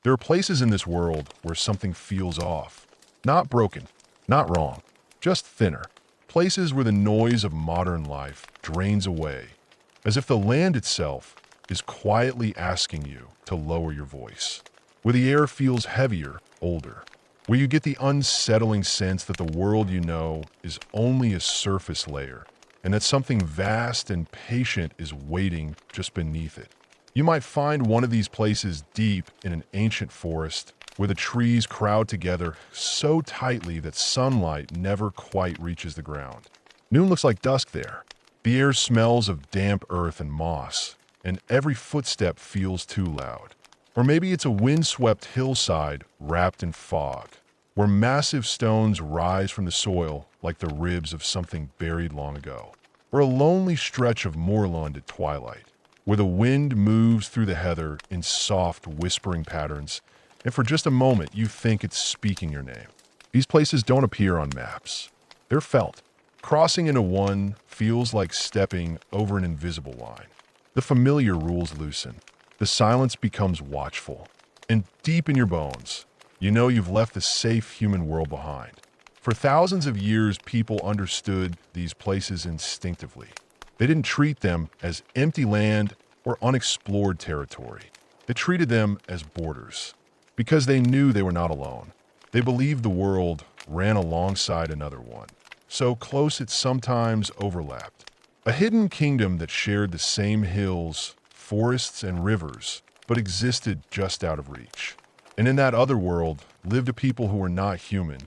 There are places in this world where something feels off. Not broken, not wrong, just thinner. Places where the noise of modern life drains away, as if the land itself is quietly asking you to lower your voice. Where the air feels heavier, older. Where you get the unsettling sense that the world you know is only a surface layer, and that something vast and patient is waiting just beneath it. You might find one of these places deep in an ancient forest where the trees crowd together so tightly that sunlight never quite reaches the ground. Noon looks like dusk there. The air smells of damp earth and moss, and every footstep feels too loud. Or maybe it's a windswept hillside wrapped in fog, where massive stones rise from the soil like the ribs of something buried long ago. Or a lonely stretch of moorland at twilight, where the wind moves through the heather in soft, whispering patterns, and for just a moment you think it's speaking your name. These places don't appear on maps. They're felt. Crossing into one feels like stepping over an invisible line. The familiar rules loosen. The silence becomes watchful. And deep in your bones, you know you've left the safe human world behind. For thousands of years, people understood these places instinctively. They didn't treat them as empty land or unexplored territory. They treated them as borders, because they knew they were not alone. They believed the world ran alongside another one, so close it sometimes overlapped. A hidden kingdom that shared the same hills, forests, and rivers, but existed just out of reach. And in that other world lived a people who were not human,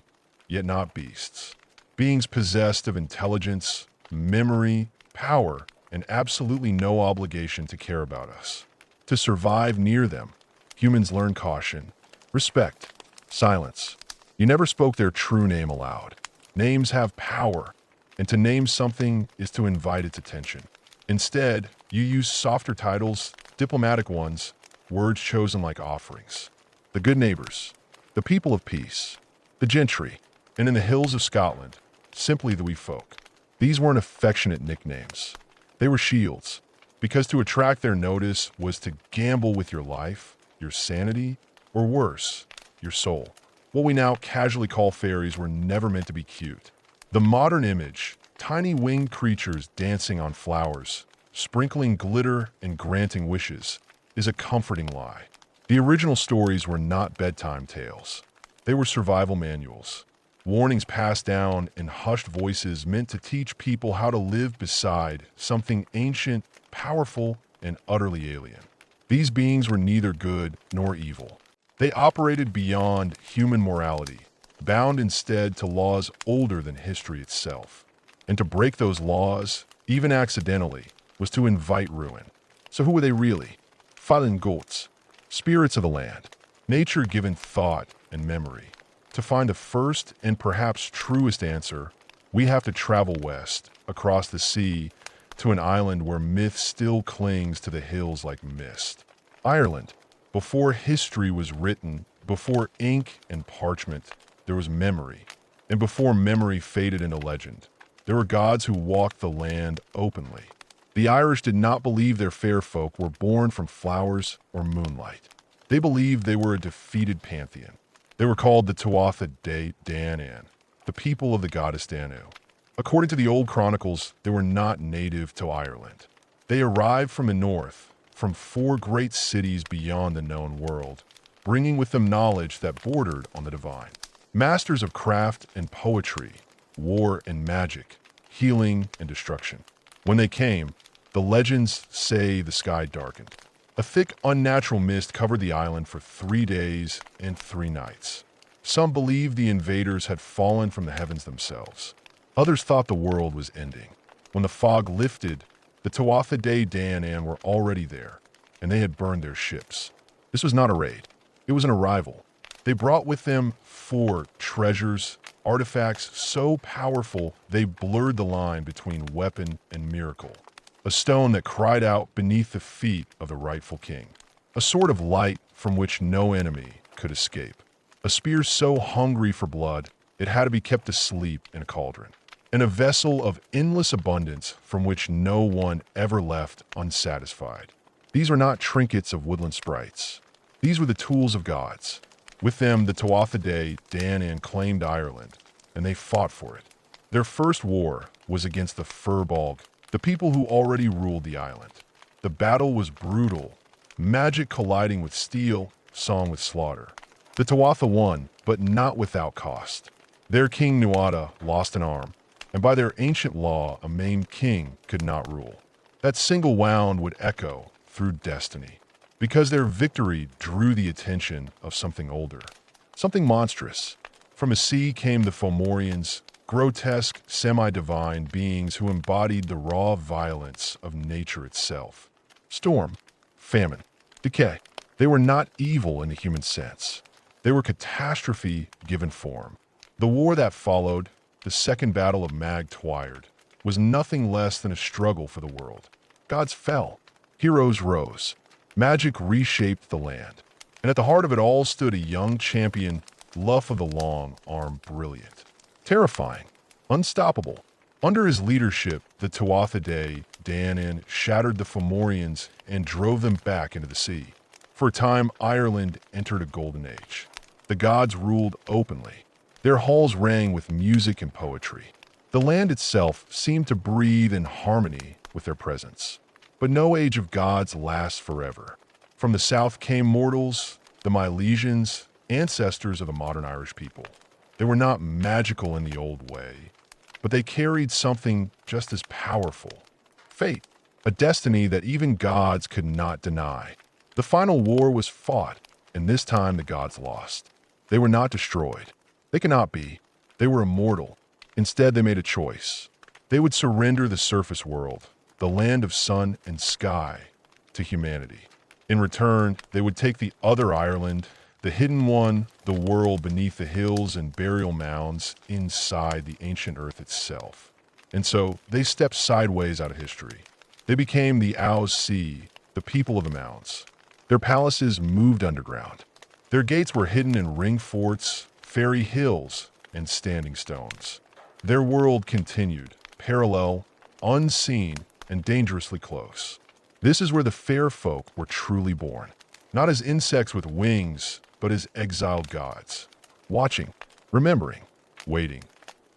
yet not beasts. Beings possessed of intelligence, memory, power, and absolutely no obligation to care about us. To survive near them, humans learn caution, respect, silence. You never spoke their true name aloud. Names have power, and to name something is to invite its attention. Instead, you use softer titles, diplomatic ones, words chosen like offerings. The good neighbors, the people of peace, the gentry, and in the hills of Scotland, simply the wee folk. These weren't affectionate nicknames. They were shields, because to attract their notice was to gamble with your life, your sanity, or worse, your soul. What we now casually call fairies were never meant to be cute. The modern image, tiny winged creatures dancing on flowers, sprinkling glitter and granting wishes, is a comforting lie. The original stories were not bedtime tales. They were survival manuals. Warnings passed down in hushed voices meant to teach people how to live beside something ancient, powerful, and utterly alien. These beings were neither good nor evil. They operated beyond human morality, bound instead to laws older than history itself. And to break those laws, even accidentally, was to invite ruin. So who were they really? Fallen goats, spirits of the land, nature given thought and memory. To find the first and perhaps truest answer, we have to travel west, across the sea, to an island where myth still clings to the hills like mist. Ireland. Before history was written, before ink and parchment, there was memory. And before memory faded into legend, there were gods who walked the land openly. The Irish did not believe their fair folk were born from flowers or moonlight. They believed they were a defeated pantheon. They were called the Tuar de Danaan, the people of the goddess Danu. According to the old chronicles, they were not native to Ireland. They arrived from the north, from 4 great cities beyond the known world, bringing with them knowledge that bordered on the divine. Masters of craft and poetry, war and magic, healing and destruction. When they came, the legends say the sky darkened. A thick, unnatural mist covered the island for 3 days and 3 nights. Some believed the invaders had fallen from the heavens themselves. Others thought the world was ending. When the fog lifted, the Tuatha De Danann were already there, and they had burned their ships. This was not a raid. It was an arrival. They brought with them 4 treasures, artifacts so powerful they blurred the line between weapon and miracle. A stone that cried out beneath the feet of the rightful king. A sword of light from which no enemy could escape. A spear so hungry for blood it had to be kept asleep in a cauldron. And a vessel of endless abundance from which no one ever left unsatisfied. These are not trinkets of woodland sprites. These were the tools of gods. With them, the Tuatha Danaan claimed Ireland, and they fought for it. Their first war was against the Firbolg, the people who already ruled the island. The battle was brutal, magic colliding with steel, song with slaughter. The Tuatha won, but not without cost. Their king Nuada lost an arm, and by their ancient law, a maimed king could not rule. That single wound would echo through destiny, because their victory drew the attention of something older, something monstrous. From a sea came the Fomorians, grotesque, semi-divine beings who embodied the raw violence of nature itself. Storm, famine, decay. They were not evil in the human sense. They were catastrophe given form. The war that followed, the Second Battle of Mag Twyard, was nothing less than a struggle for the world. Gods fell. Heroes rose. Magic reshaped the land. And at the heart of it all stood a young champion, Luff of the Long Arm, brilliant, terrifying, unstoppable. Under his leadership, the Tuatha Danaan shattered the Fomorians and drove them back into the sea. For a time, Ireland entered a golden age. The gods ruled openly. Their halls rang with music and poetry. The land itself seemed to breathe in harmony with their presence. But no age of gods lasts forever. From the south came mortals, the Milesians, ancestors of the modern Irish people. They were not magical in the old way, but they carried something just as powerful. Fate, a destiny that even gods could not deny. The final war was fought, and this time the gods lost. They were not destroyed. They cannot be. They were immortal. Instead, they made a choice. They would surrender the surface world, the land of sun and sky, to humanity. In return, they would take the other Ireland, the hidden one, the world beneath the hills and burial mounds inside the ancient earth itself. And so, they stepped sideways out of history. They became the Ow's Sea, the people of the mounds. Their palaces moved underground. Their gates were hidden in ring forts, fairy hills, and standing stones. Their world continued, parallel, unseen, and dangerously close. This is where the fair folk were truly born, not as insects with wings, but as exiled gods, watching, remembering, waiting.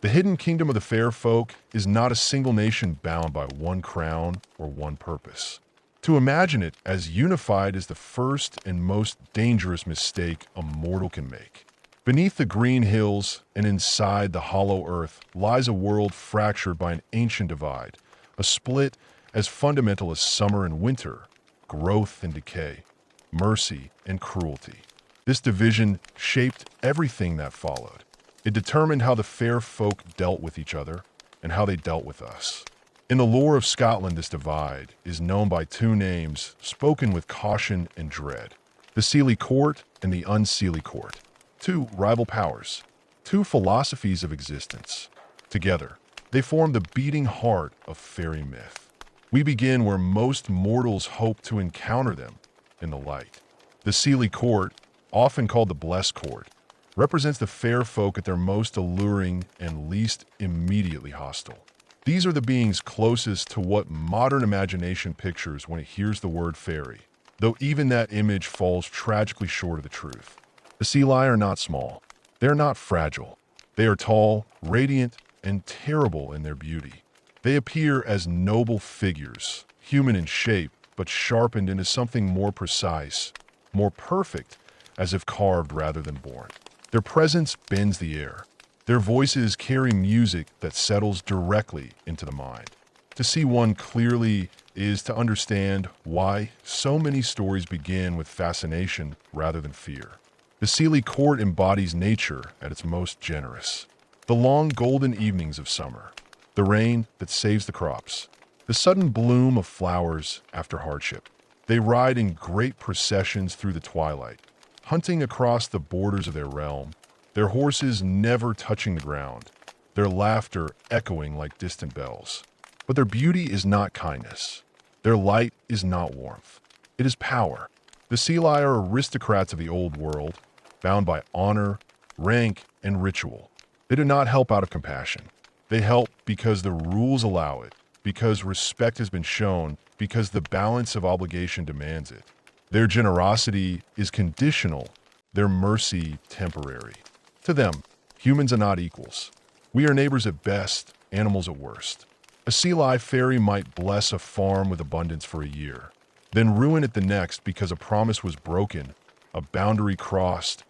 The hidden kingdom of the fair folk is not a single nation bound by one crown or one purpose. To imagine it as unified is the first and most dangerous mistake a mortal can make. Beneath the green hills and inside the hollow earth lies a world fractured by an ancient divide, a split as fundamental as summer and winter, growth and decay, mercy and cruelty. This division shaped everything that followed. It determined how the fair folk dealt with each other and how they dealt with us. In the lore of Scotland, this divide is known by two names spoken with caution and dread: the Celely court and the Unseely court. Two rival powers, two philosophies of existence. Together, they form the beating heart of fairy myth. We begin where most mortals hope to encounter them, in the light. The Celely court, often called the Blessed Court, represents the fair folk at their most alluring and least immediately hostile. These are the beings closest to what modern imagination pictures when it hears the word fairy, though even that image falls tragically short of the truth. The Celely are not small. They are not fragile. They are tall, radiant, and terrible in their beauty. They appear as noble figures, human in shape, but sharpened into something more precise, more perfect, as if carved rather than born. Their presence bends the air. Their voices carry music that settles directly into the mind. To see one clearly is to understand why so many stories begin with fascination rather than fear. The Celely court embodies nature at its most generous. The long golden evenings of summer, the rain that saves the crops, the sudden bloom of flowers after hardship. They ride in great processions through the twilight, hunting across the borders of their realm, their horses never touching the ground, their laughter echoing like distant bells. But their beauty is not kindness. Their light is not warmth. It is power. The Celely are aristocrats of the old world, bound by honor, rank, and ritual. They do not help out of compassion. They help because the rules allow it, because respect has been shown, because the balance of obligation demands it. Their generosity is conditional, their mercy temporary. To them, humans are not equals. We are neighbors at best, animals at worst. A sea life fairy might bless a farm with abundance for a year, then ruin it the next because a promise was broken, a boundary crossed,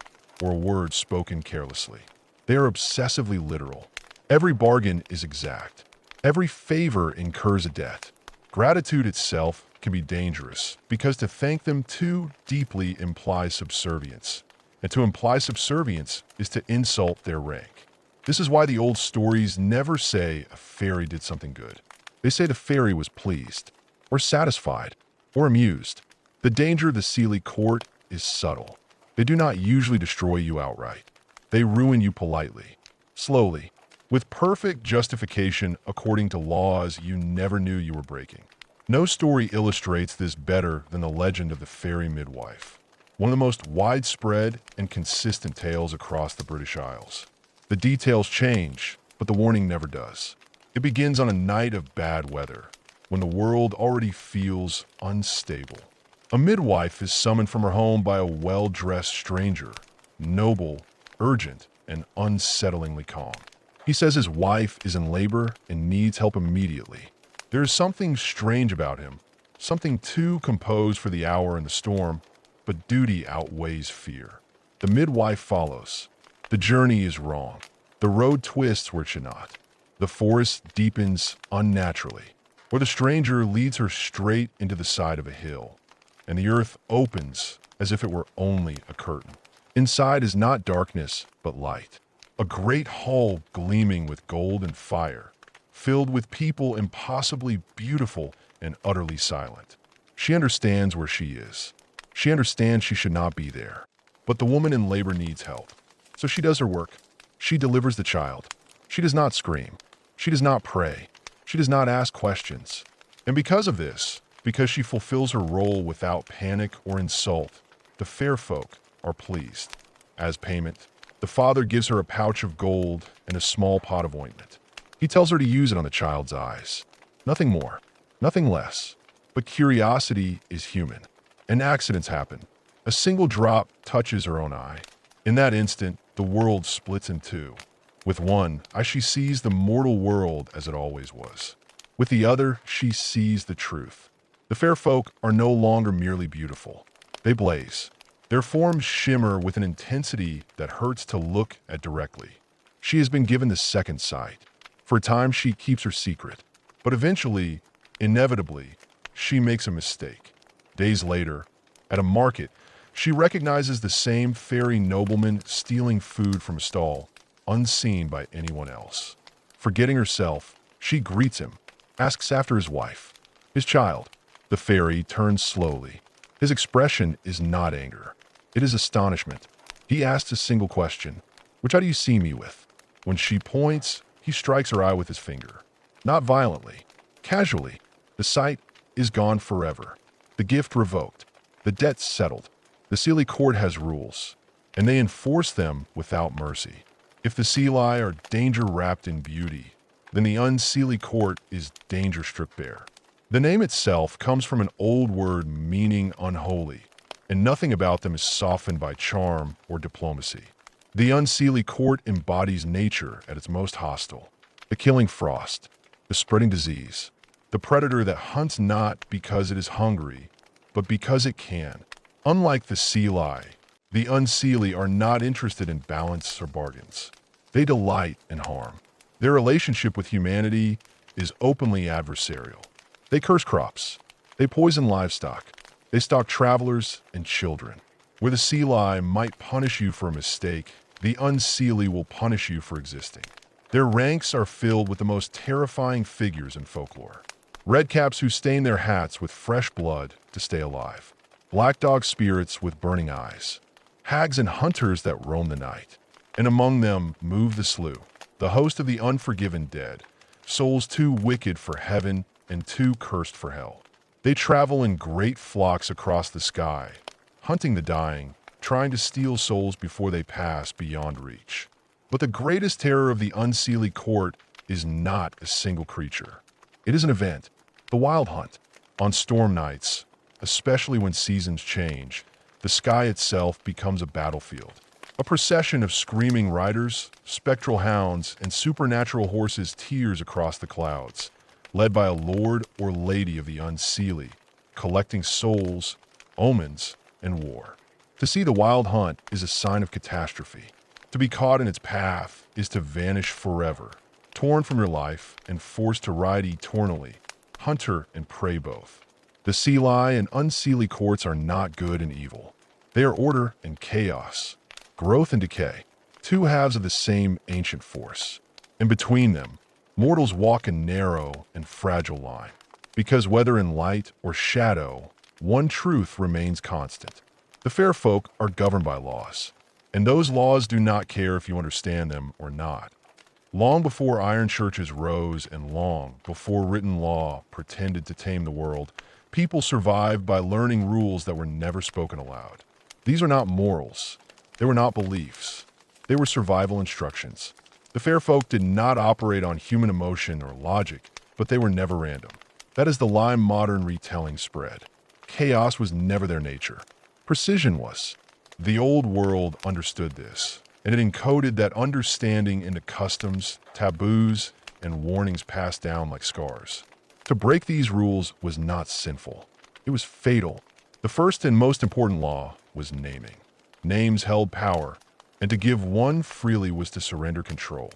or a word spoken carelessly. They are obsessively literal. Every bargain is exact. Every favor incurs a debt. Gratitude itself can be dangerous because to thank them too deeply implies subservience. And to imply subservience is to insult their rank. This is why the old stories never say a fairy did something good. They say the fairy was pleased, or satisfied, or amused. The danger of the Celely court is subtle. They do not usually destroy you outright. They ruin you politely, slowly, with perfect justification according to laws you never knew you were breaking. No story illustrates this better than the legend of the fairy midwife, one of the most widespread and consistent tales across the British Isles. The details change, but the warning never does. It begins on a night of bad weather, when the world already feels unstable. A midwife is summoned from her home by a well-dressed stranger, noble, urgent, and unsettlingly calm. He says his wife is in labor and needs help immediately. There is something strange about him, something too composed for the hour and the storm, but duty outweighs fear. The midwife follows. The journey is wrong. The road twists where it should not. The forest deepens unnaturally, or the stranger leads her straight into the side of a hill, and the earth opens as if it were only a curtain. Inside is not darkness, but light. A great hall gleaming with gold and fire, filled with people impossibly beautiful and utterly silent. She understands where she is. She understands she should not be there. But the woman in labor needs help. So she does her work. She delivers the child. She does not scream. She does not pray. She does not ask questions. And because of this, because she fulfills her role without panic or insult, the fair folk are pleased. As payment, the father gives her a pouch of gold and a small pot of ointment. He tells her to use it on the child's eyes. Nothing more, nothing less. But curiosity is human, and accidents happen. A single drop touches her own eye. In that instant, the world splits in two. With one, as she sees the mortal world as it always was. With the other, she sees the truth. The fair folk are no longer merely beautiful. They blaze. Their forms shimmer with an intensity that hurts to look at directly. She has been given the second sight. For a time, she keeps her secret. But eventually, inevitably, she makes a mistake. Days later, at a market, she recognizes the same fairy nobleman stealing food from a stall, unseen by anyone else. Forgetting herself, she greets him, asks after his wife, his child. The fairy turns slowly. His expression is not anger. It is astonishment. He asks a single question, "Which eye do you see me with?" When she points, he strikes her eye with his finger. Not violently, casually. The sight is gone forever. The gift revoked. The debt settled. The Celely court has rules, and they enforce them without mercy. If the Celely are danger wrapped in beauty, then the Unseely court is danger stripped bare. The name itself comes from an old word meaning unholy, and nothing about them is softened by charm or diplomacy. The Unseely court embodies nature at its most hostile. The killing frost, the spreading disease, the predator that hunts not because it is hungry, but because it can. Unlike the Celely, the Unseely are not interested in balance or bargains. They delight in harm. Their relationship with humanity is openly adversarial. They curse crops. They poison livestock. They stalk travelers and children. Where the Celely might punish you for a mistake, the Unseely will punish you for existing. Their ranks are filled with the most terrifying figures in folklore. Redcaps who stain their hats with fresh blood to stay alive. Black dog spirits with burning eyes. Hags and hunters that roam the night. And among them move the slew, the host of the unforgiven dead, souls too wicked for heaven and too cursed for hell. They travel in great flocks across the sky, hunting the dying, trying to steal souls before they pass beyond reach. But the greatest terror of the Unseely court is not a single creature. It is an event, the wild hunt. On storm nights, especially when seasons change. The sky itself becomes a battlefield. A procession of screaming riders, spectral hounds, and supernatural horses tears across the clouds, led by a lord or lady of the Unseely, collecting souls, omens, and war. To see the wild hunt is a sign of catastrophe. To be caught in its path is to vanish forever, torn from your life and forced to ride eternally, hunter and prey both. The Celely and Unseely courts are not good and evil. They are order and chaos, growth and decay, two halves of the same ancient force. And between them, mortals walk a narrow and fragile line. Because whether in light or shadow, one truth remains constant. The fair folk are governed by laws, and those laws do not care if you understand them or not. Long before iron churches rose and long before written law pretended to tame the world, people survived by learning rules that were never spoken aloud. These are not morals. They were not beliefs. They were survival instructions. The fair folk did not operate on human emotion or logic, but they were never random. That is the lie modern retelling spread. Chaos was never their nature. Precision was. The old world understood this, and it encoded that understanding into customs, taboos, and warnings passed down like scars. To break these rules was not sinful. It was fatal. The first and most important law was naming. Names held power, and to give one freely was to surrender control.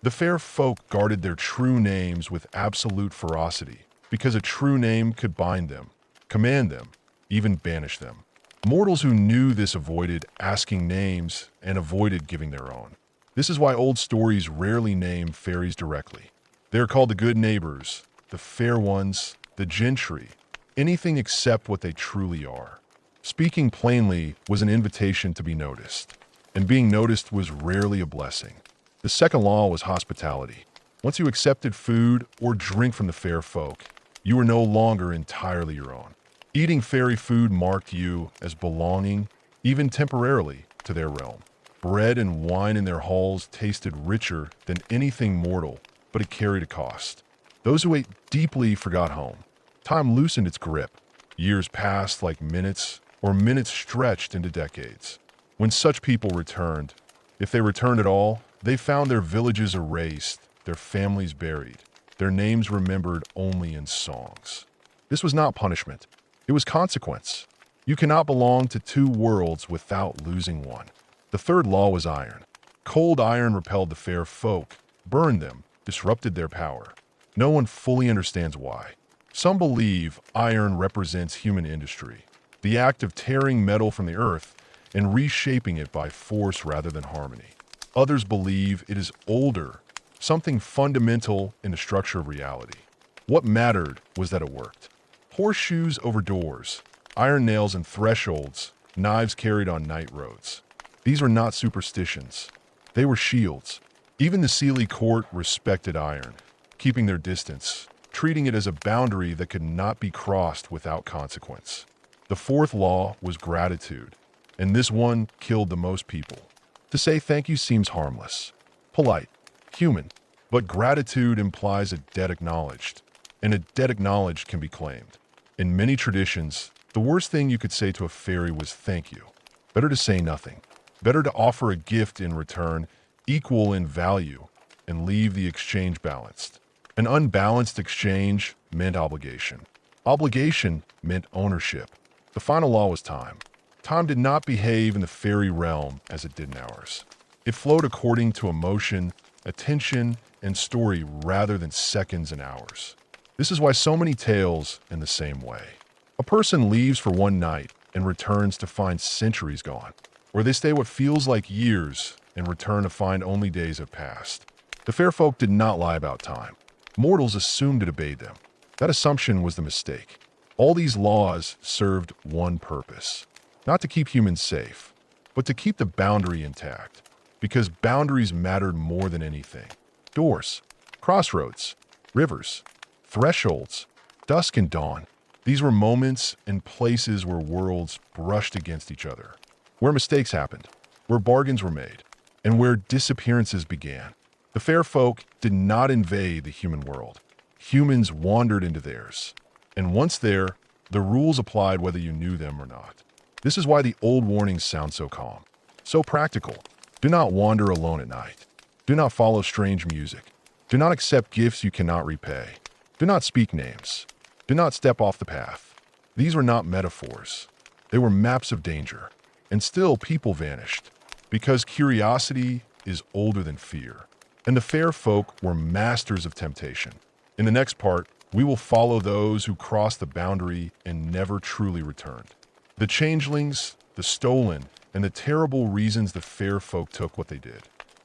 The fair folk guarded their true names with absolute ferocity, because a true name could bind them, command them, even banish them. Mortals who knew this avoided asking names and avoided giving their own. This is why old stories rarely name fairies directly. They are called the good neighbors, the fair ones, the gentry, anything except what they truly are. Speaking plainly was an invitation to be noticed, and being noticed was rarely a blessing. The second law was hospitality. Once you accepted food or drink from the fair folk, you were no longer entirely your own. Eating fairy food marked you as belonging, even temporarily, to their realm. Bread and wine in their halls tasted richer than anything mortal, but it carried a cost. Those who ate deeply forgot home. Time loosened its grip. Years passed like minutes, or minutes stretched into decades. When such people returned, if they returned at all, they found their villages erased, their families buried, their names remembered only in songs. This was not punishment. It was consequence. You cannot belong to two worlds without losing one. The third law was iron. Cold iron repelled the fair folk, burned them, disrupted their power. No one fully understands why. Some believe iron represents human industry, the act of tearing metal from the earth and reshaping it by force rather than harmony. Others believe it is older, something fundamental in the structure of reality. What mattered was that it worked. Horseshoes over doors, iron nails and thresholds, knives carried on night roads. These were not superstitions. They were shields. Even the Celely court respected iron, keeping their distance, treating it as a boundary that could not be crossed without consequence. The fourth law was gratitude, and this one killed the most people. To say thank you seems harmless, polite, human, but gratitude implies a debt acknowledged, and a debt acknowledged can be claimed. In many traditions, the worst thing you could say to a fairy was thank you. Better to say nothing. Better to offer a gift in return, equal in value, and leave the exchange balanced. An unbalanced exchange meant obligation. Obligation meant ownership. The final law was time. Time did not behave in the fairy realm as it did in ours. It flowed according to emotion, attention, and story rather than seconds and hours. This is why so many tales end the same way. A person leaves for one night and returns to find centuries gone, or they stay what feels like years and return to find only days have passed. The fair folk did not lie about time. Mortals assumed it obeyed them. That assumption was the mistake. All these laws served one purpose, not to keep humans safe, but to keep the boundary intact, because boundaries mattered more than anything. Doors, crossroads, rivers, thresholds, dusk and dawn. These were moments and places where worlds brushed against each other, where mistakes happened, where bargains were made, and where disappearances began. The fair folk did not invade the human world. Humans wandered into theirs. And once there, The rules applied whether you knew them or not. This is why the old warnings sound so calm, so practical. Do not wander alone at night. Do not follow strange music. Do not accept gifts you cannot repay. Do not speak names. Do not step off the path. These were not metaphors. They were maps of danger. And still people vanished, because curiosity is older than fear. And the fair folk were masters of temptation. In the next part, we will follow those who crossed the boundary and never truly returned. The changelings, the stolen, and the terrible reasons the fair folk took what they did.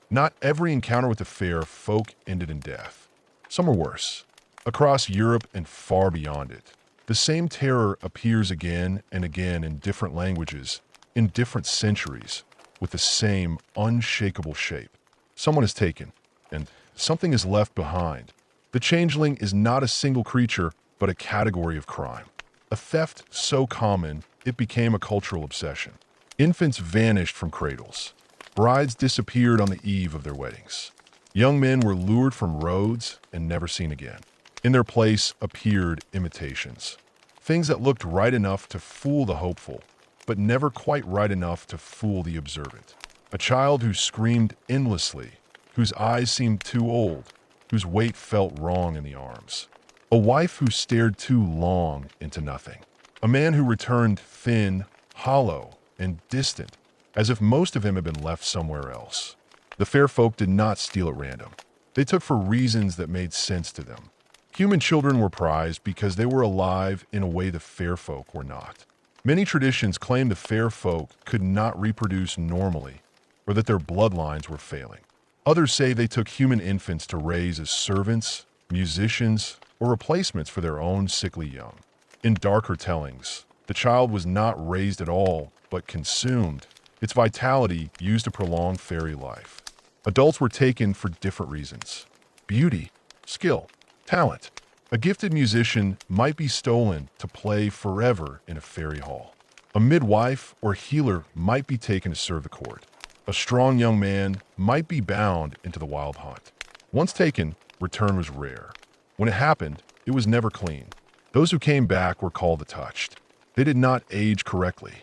Not every encounter with the fair folk ended in death. Some were worse. Across Europe and far beyond it, the same terror appears again and again in different languages, in different centuries, with the same unshakable shape. Someone is taken, and something is left behind. The changeling is not a single creature, but a category of crime. A theft so common, it became a cultural obsession. Infants vanished from cradles. Brides disappeared on the eve of their weddings. Young men were lured from roads and never seen again. In their place appeared imitations. Things that looked right enough to fool the hopeful, but never quite right enough to fool the observant. A child who screamed endlessly, whose eyes seemed too old, whose weight felt wrong in the arms. A wife who stared too long into nothing. A man who returned thin, hollow, and distant, as if most of him had been left somewhere else. The fair folk did not steal at random. They took for reasons that made sense to them. Human children were prized because they were alive in a way the fair folk were not. Many traditions claim the fair folk could not reproduce normally, or that their bloodlines were failing. Others say they took human infants to raise as servants, musicians, or replacements for their own sickly young. In darker tellings, the child was not raised at all, but consumed, its vitality used to prolong fairy life. Adults were taken for different reasons. Beauty, skill, talent. A gifted musician might be stolen to play forever in a fairy hall. A midwife or healer might be taken to serve the court. A strong young man might be bound into the wild hunt. Once taken, return was rare. When it happened, it was never clean. Those who came back were called the touched. They did not age correctly.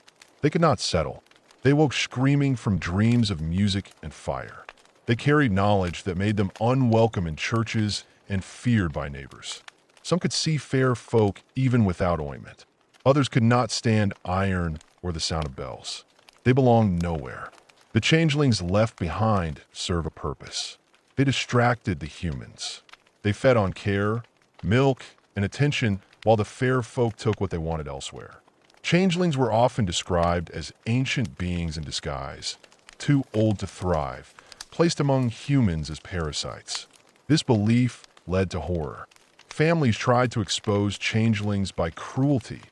They could not settle. They woke screaming from dreams of music and fire. They carried knowledge that made them unwelcome in churches and feared by neighbors. Some could see fair folk even without ointment. Others could not stand iron or the sound of bells. They belonged nowhere. The changelings left behind serve a purpose. They distracted the humans. They fed on care, milk, and attention while the fair folk took what they wanted elsewhere. Changelings were often described as ancient beings in disguise, too old to thrive, placed among humans as parasites. This belief led to horror. Families tried to expose changelings by cruelty,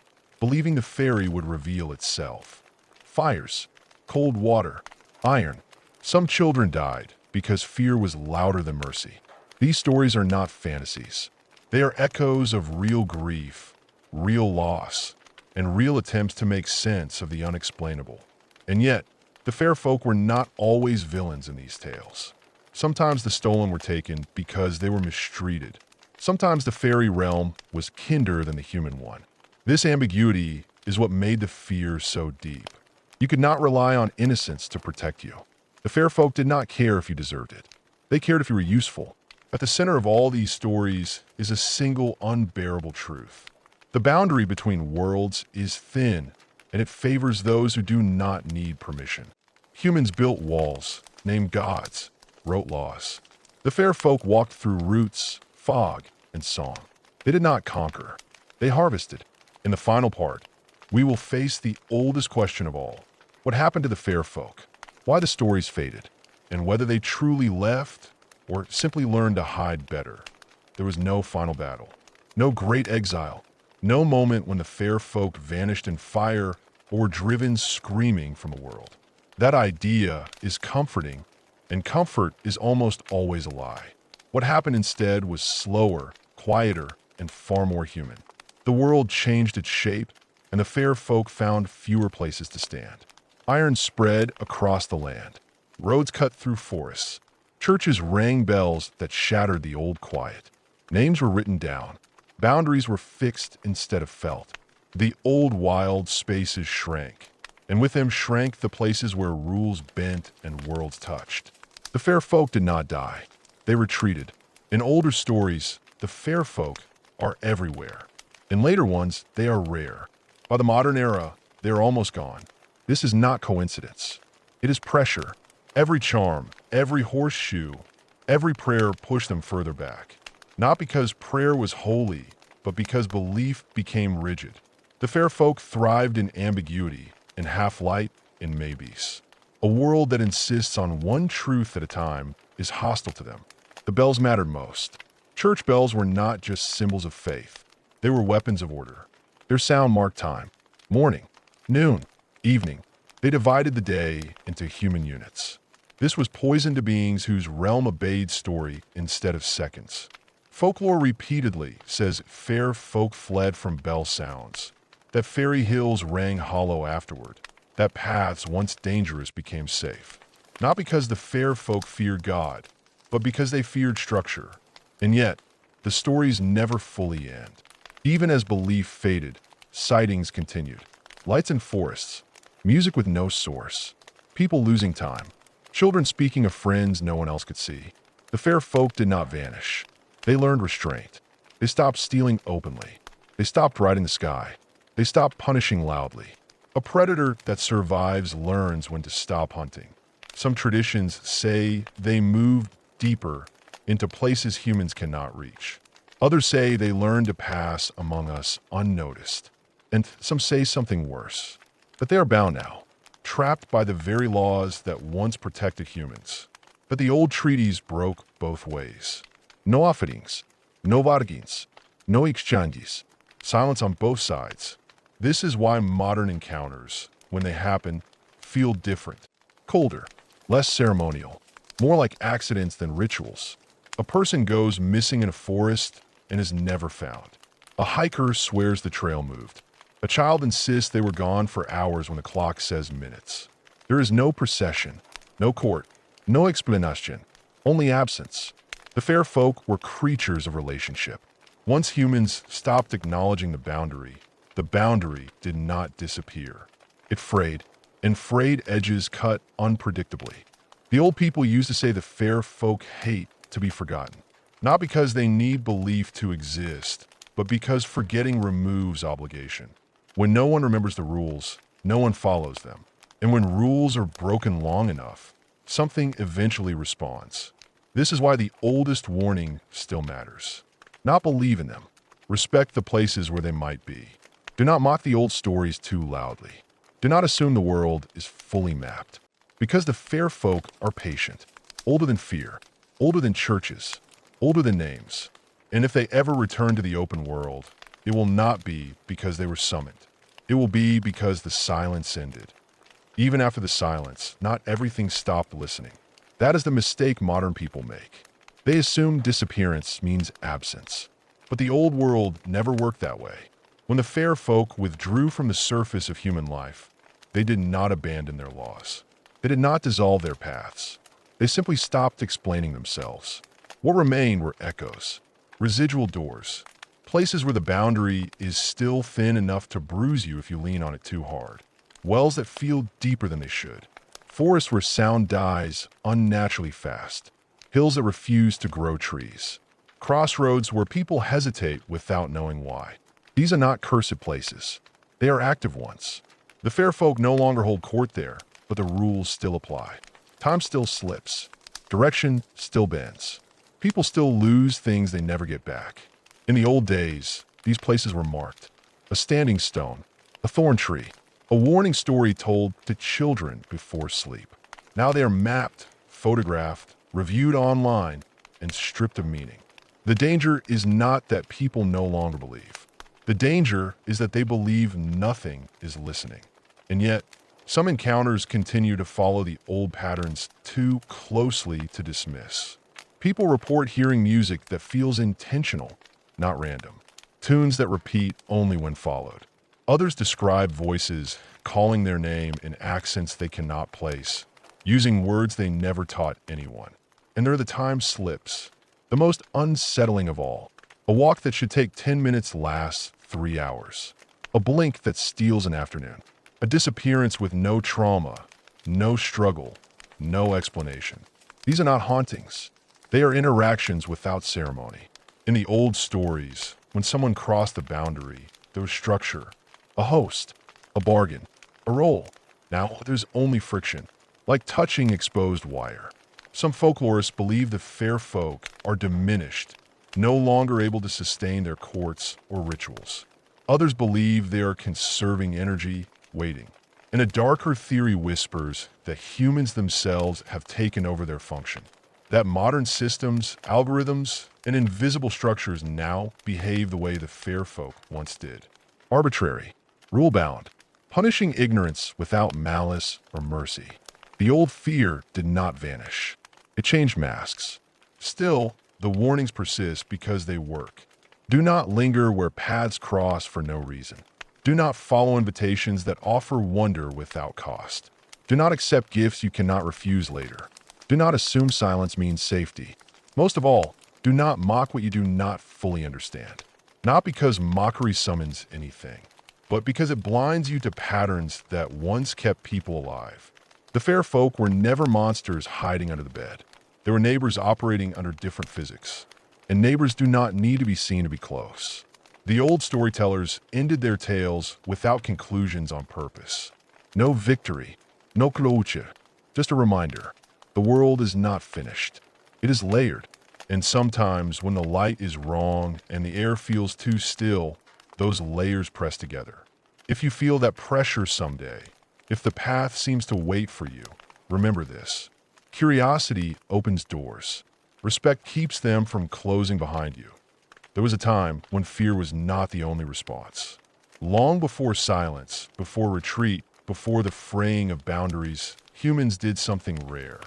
believing the fairy would reveal itself. Fires, cold water, iron. Some children died because fear was louder than mercy. These stories are not fantasies. They are echoes of real grief, real loss, and real attempts to make sense of the unexplainable. And yet, the fair folk were not always villains in these tales. Sometimes the stolen were taken because they were mistreated. Sometimes the fairy realm was kinder than the human one. This ambiguity is what made the fear so deep. You could not rely on innocence to protect you. The fair folk did not care if you deserved it. They cared if you were useful. At the center of all these stories is a single unbearable truth. The boundary between worlds is thin, and it favors those who do not need permission. Humans built walls, named gods, wrote laws. The fair folk walked through roots, fog, and song. They did not conquer. They harvested. In the final part, we will face the oldest question of all. What happened to the fair folk? Why the stories faded? And whether they truly left or simply learned to hide better. There was no final battle. No great exile. No moment when the fair folk vanished in fire or were driven screaming from the world. That idea is comforting, and comfort is almost always a lie. What happened instead was slower, quieter, and far more human. The world changed its shape, and the fair folk found fewer places to stand. Iron spread across the land. Roads cut through forests. Churches rang bells that shattered the old quiet. Names were written down. Boundaries were fixed instead of felt. The old wild spaces shrank, and with them shrank the places where rules bent and worlds touched. The fair folk did not die. They retreated. In older stories, the fair folk are everywhere. In later ones, they are rare. By the modern era, they are almost gone. This is not coincidence. It is pressure. Every charm, every horseshoe, every prayer pushed them further back. Not because prayer was holy, but because belief became rigid. The fair folk thrived in ambiguity, in half-light, in maybes. A world that insists on one truth at a time is hostile to them. The bells mattered most. Church bells were not just symbols of faith. They were weapons of order. Their sound marked time. Morning, noon, evening. They divided the day into human units. This was poison to beings whose realm obeyed story instead of seconds. Folklore repeatedly says fair folk fled from bell sounds, that fairy hills rang hollow afterward, that paths once dangerous became safe. Not because the fair folk feared God, but because they feared structure. And yet, the stories never fully end. Even as belief faded, sightings continued. Lights in forests, music with no source, people losing time, children speaking of friends no one else could see. The fair folk did not vanish. They learned restraint. They stopped stealing openly. They stopped riding the sky. They stopped punishing loudly. A predator that survives learns when to stop hunting. Some traditions say they moved deeper into places humans cannot reach. Others say they learned to pass among us unnoticed. And some say something worse. But they are bound now, trapped by the very laws that once protected humans. But the old treaties broke both ways. No offerings, no bargains, no exchanges, silence on both sides. This is why modern encounters, when they happen, feel different, colder, less ceremonial, more like accidents than rituals. A person goes missing in a forest and is never found. A hiker swears the trail moved. A child insists they were gone for hours when the clock says minutes. There is no procession, no court, no explanation, only absence. The fair folk were creatures of relationship. Once humans stopped acknowledging the boundary did not disappear. It frayed, and frayed edges cut unpredictably. The old people used to say the fair folk hate to be forgotten, not because they need belief to exist, but because forgetting removes obligation. When no one remembers the rules, no one follows them. And when rules are broken long enough, something eventually responds. This is why the oldest warning still matters. Not believe in them. Respect the places where they might be. Do not mock the old stories too loudly. Do not assume the world is fully mapped. Because the fair folk are patient, older than fear, older than churches, older than names. And if they ever return to the open world, it will not be because they were summoned. It will be because the silence ended. Even after the silence, not everything stopped listening. That is the mistake modern people make. They assume disappearance means absence. But the old world never worked that way. When the fair folk withdrew from the surface of human life, they did not abandon their laws. They did not dissolve their paths. They simply stopped explaining themselves. What remained were echoes, residual doors, places where the boundary is still thin enough to bruise you if you lean on it too hard. Wells that feel deeper than they should. Forests where sound dies unnaturally fast. Hills that refuse to grow trees. Crossroads where people hesitate without knowing why. These are not cursed places. They are active ones. The fair folk no longer hold court there, but the rules still apply. Time still slips. Direction still bends. People still lose things they never get back. In the old days, these places were marked. A standing stone, a thorn tree, a warning story told to children before sleep. Now they are mapped, photographed, reviewed online, and stripped of meaning. The danger is not that people no longer believe. The danger is that they believe nothing is listening. And yet, some encounters continue to follow the old patterns too closely to dismiss. People report hearing music that feels intentional, not random. Tunes that repeat only when followed. Others describe voices calling their name in accents they cannot place, using words they never taught anyone. And there are the time slips, the most unsettling of all. A walk that should take 10 minutes lasts 3 hours. A blink that steals an afternoon. A disappearance with no trauma, no struggle, no explanation. These are not hauntings. They are interactions without ceremony. In the old stories, when someone crossed the boundary, there was structure, a host, a bargain, a role. Now there's only friction, like touching exposed wire. Some folklorists believe the fair folk are diminished, no longer able to sustain their courts or rituals. Others believe they are conserving energy, waiting. And a darker theory whispers that humans themselves have taken over their function. That modern systems, algorithms, and invisible structures now behave the way the fair folk once did. Arbitrary, rule-bound, punishing ignorance without malice or mercy. The old fear did not vanish. It changed masks. Still, the warnings persist because they work. Do not linger where paths cross for no reason. Do not follow invitations that offer wonder without cost. Do not accept gifts you cannot refuse later. Do not assume silence means safety. Most of all, do not mock what you do not fully understand. Not because mockery summons anything, but because it blinds you to patterns that once kept people alive. The fair folk were never monsters hiding under the bed. They were neighbors operating under different physics. And neighbors do not need to be seen to be close. The old storytellers ended their tales without conclusions on purpose. No victory, no closure, just a reminder. The world is not finished. It is layered. And sometimes when the light is wrong and the air feels too still, those layers press together. If you feel that pressure someday, if the path seems to wait for you, remember this. Curiosity opens doors. Respect keeps them from closing behind you. There was a time when fear was not the only response. Long before silence, before retreat, before the fraying of boundaries, humans did something rare.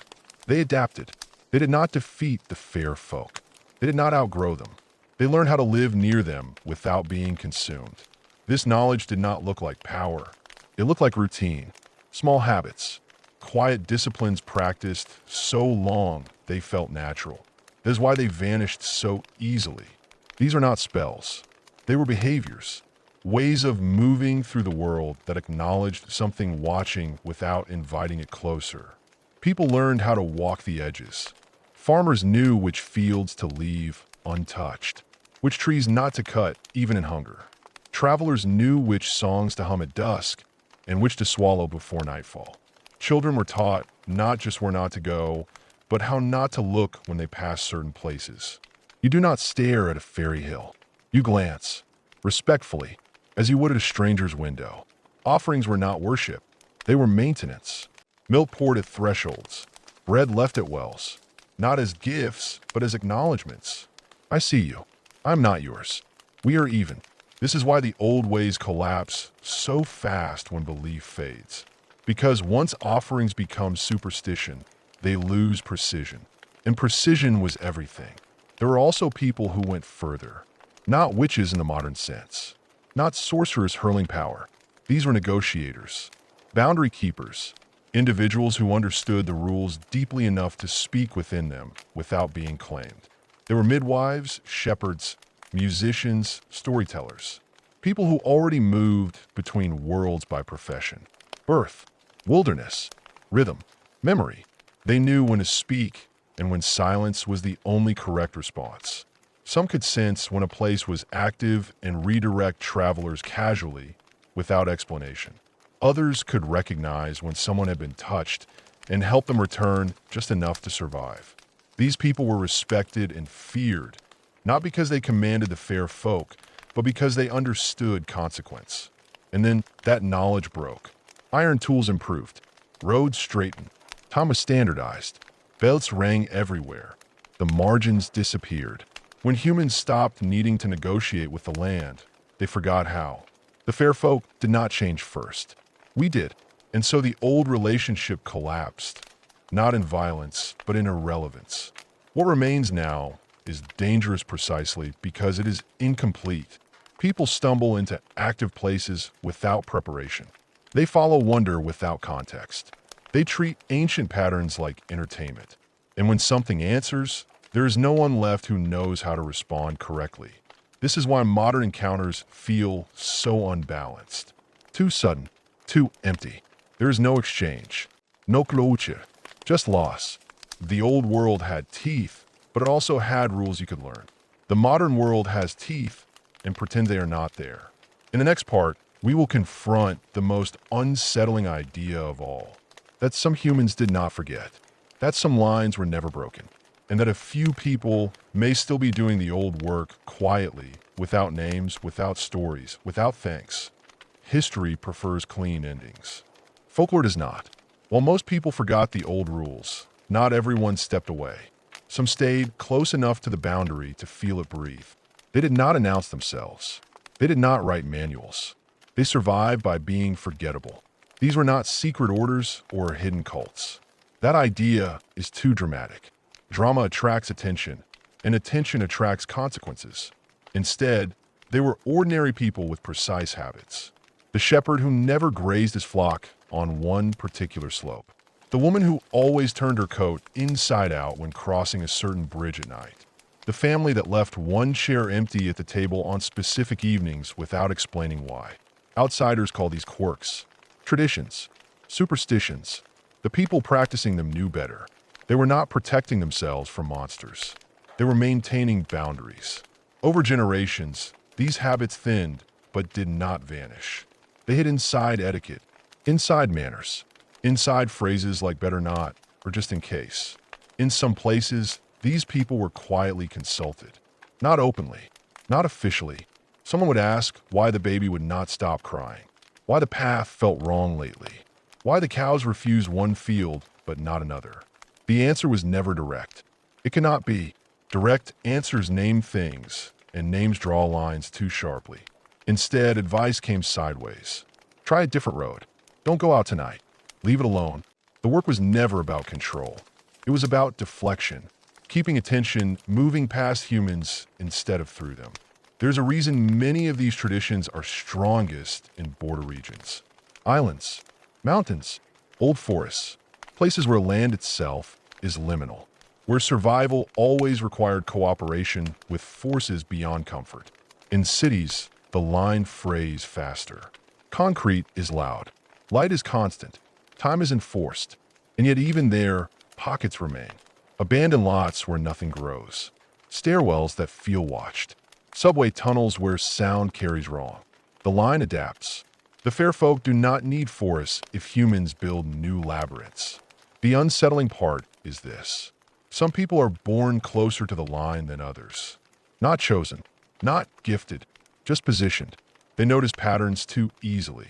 They adapted. They did not defeat the fair folk. They did not outgrow them. They learned how to live near them without being consumed. This knowledge did not look like power. It looked like routine, small habits, quiet disciplines practiced so long they felt natural. That is why they vanished so easily. These are not spells. They were behaviors, ways of moving through the world that acknowledged something watching without inviting it closer. People learned how to walk the edges. Farmers knew which fields to leave untouched, which trees not to cut even in hunger. Travelers knew which songs to hum at dusk and which to swallow before nightfall. Children were taught not just where not to go, but how not to look when they pass certain places. You do not stare at a fairy hill. You glance, respectfully, as you would at a stranger's window. Offerings were not worship. They were maintenance. Milk poured at thresholds. Bread left at wells. Not as gifts, but as acknowledgments. I see you. I'm not yours. We are even. This is why the old ways collapse so fast when belief fades. Because once offerings become superstition, they lose precision. And precision was everything. There were also people who went further. Not witches in the modern sense. Not sorcerers hurling power. These were negotiators. Boundary keepers. Individuals who understood the rules deeply enough to speak within them without being claimed. They were midwives, shepherds, musicians, storytellers. People who already moved between worlds by profession. Birth, wilderness, rhythm, memory. They knew when to speak and when silence was the only correct response. Some could sense when a place was active and redirect travelers casually without explanation. Others could recognize when someone had been touched and help them return just enough to survive. These people were respected and feared, not because they commanded the fair folk, but because they understood consequence. And then that knowledge broke. Iron tools improved. Roads straightened. Time was standardized. Belts rang everywhere. The margins disappeared. When humans stopped needing to negotiate with the land, they forgot how. The fair folk did not change first. We did. And so the old relationship collapsed. Not in violence, but in irrelevance. What remains now is dangerous precisely because it is incomplete. People stumble into active places without preparation. They follow wonder without context. They treat ancient patterns like entertainment. And when something answers, there is no one left who knows how to respond correctly. This is why modern encounters feel so unbalanced. Too sudden, too empty. There is no exchange, no closure, just loss. The old world had teeth, but it also had rules you could learn. The modern world has teeth and pretend they are not there. In the next part, we will confront the most unsettling idea of all, that some humans did not forget, that some lines were never broken, and that a few people may still be doing the old work quietly, without names, without stories, without thanks. History prefers clean endings. Folklore does not. While most people forgot the old rules, not everyone stepped away. Some stayed close enough to the boundary to feel it breathe. They did not announce themselves. They did not write manuals. They survived by being forgettable. These were not secret orders or hidden cults. That idea is too dramatic. Drama attracts attention, and attention attracts consequences. Instead, they were ordinary people with precise habits. The shepherd who never grazed his flock on one particular slope. The woman who always turned her coat inside out when crossing a certain bridge at night. The family that left one chair empty at the table on specific evenings without explaining why. Outsiders call these quirks, traditions, superstitions. The people practicing them knew better. They were not protecting themselves from monsters. They were maintaining boundaries. Over generations, these habits thinned but did not vanish. They hid inside etiquette, inside manners, inside phrases like better not or just in case. In some places, these people were quietly consulted. Not openly, not officially. Someone would ask why the baby would not stop crying, why the path felt wrong lately, why the cows refused one field but not another. The answer was never direct. It cannot be. Direct answers name things, and names draw lines too sharply. Instead, advice came sideways. Try a different road. Don't go out tonight. Leave it alone. The work was never about control. It was about deflection, keeping attention moving past humans instead of through them. There's a reason many of these traditions are strongest in border regions. Islands, mountains, old forests, places where land itself is liminal, where survival always required cooperation with forces beyond comfort. In cities, the line frays faster. Concrete is loud. Light is constant. Time is enforced. And yet even there, pockets remain. Abandoned lots where nothing grows. Stairwells that feel watched. Subway tunnels where sound carries wrong. The line adapts. The fair folk do not need forests if humans build new labyrinths. The unsettling part is this. Some people are born closer to the line than others. Not chosen, not gifted, just positioned. They notice patterns too easily.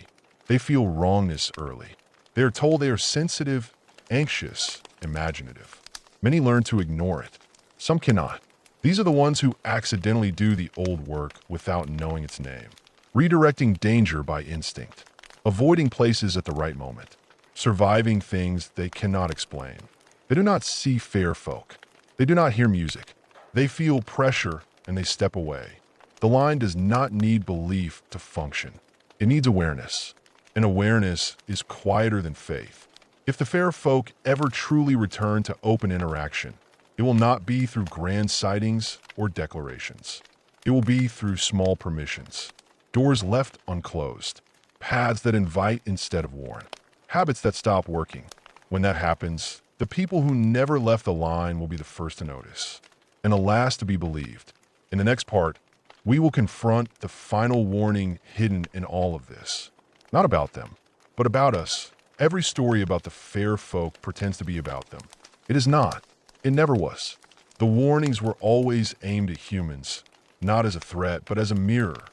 They feel wrongness early. They are told they are sensitive, anxious, imaginative. Many learn to ignore it. Some cannot. These are the ones who accidentally do the old work without knowing its name. Redirecting danger by instinct. Avoiding places at the right moment. Surviving things they cannot explain. They do not see fair folk. They do not hear music. They feel pressure and they step away. The line does not need belief to function. It needs awareness. And awareness is quieter than faith. If the fair folk ever truly return to open interaction, it will not be through grand sightings or declarations. It will be through small permissions. Doors left unclosed. Paths that invite instead of warn. Habits that stop working. When that happens, the people who never left the line will be the first to notice, and the last to be believed. In the next part, we will confront the final warning hidden in all of this. Not about them, but about us. Every story about the fair folk pretends to be about them. It is not. It never was. The warnings were always aimed at humans, not as a threat, but as a mirror.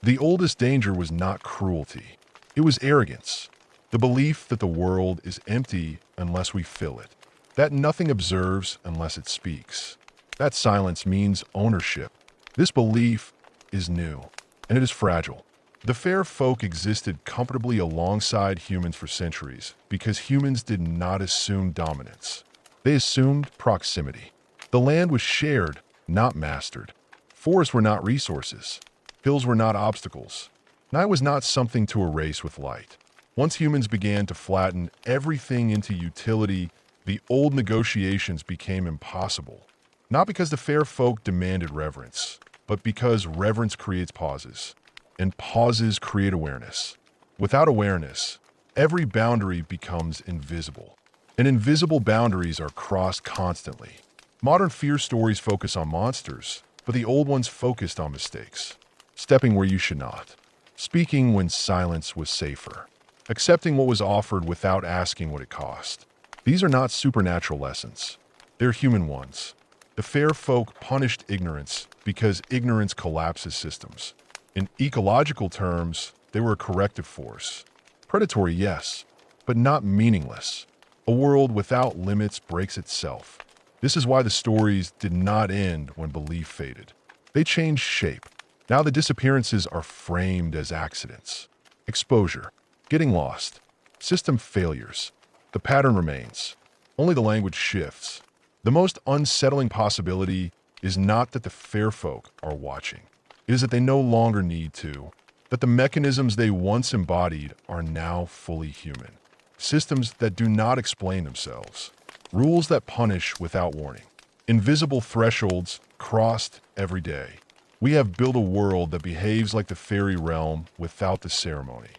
The oldest danger was not cruelty. It was arrogance. The belief that the world is empty unless we fill it. That nothing observes unless it speaks. That silence means ownership. This belief is new, and it is fragile. The fair folk existed comfortably alongside humans for centuries because humans did not assume dominance. They assumed proximity. The land was shared, not mastered. Forests were not resources. Hills were not obstacles. Night was not something to erase with light. Once humans began to flatten everything into utility, the old negotiations became impossible. Not because the fair folk demanded reverence, but because reverence creates pauses, and pauses create awareness. Without awareness, every boundary becomes invisible, and invisible boundaries are crossed constantly. Modern fear stories focus on monsters, but the old ones focused on mistakes. Stepping where you should not. Speaking when silence was safer. Accepting what was offered without asking what it cost. These are not supernatural lessons. They're human ones. The fair folk punished ignorance because ignorance collapses systems. In ecological terms, they were a corrective force. Predatory, yes, but not meaningless. A world without limits breaks itself. This is why the stories did not end when belief faded. They changed shape. Now the disappearances are framed as accidents. Exposure. Getting lost. System failures. The pattern remains. Only the language shifts. The most unsettling possibility is not that the fair folk are watching. It is that they no longer need to. That the mechanisms they once embodied are now fully human. Systems that do not explain themselves. Rules that punish without warning. Invisible thresholds crossed every day. We have built a world that behaves like the fairy realm without the ceremony.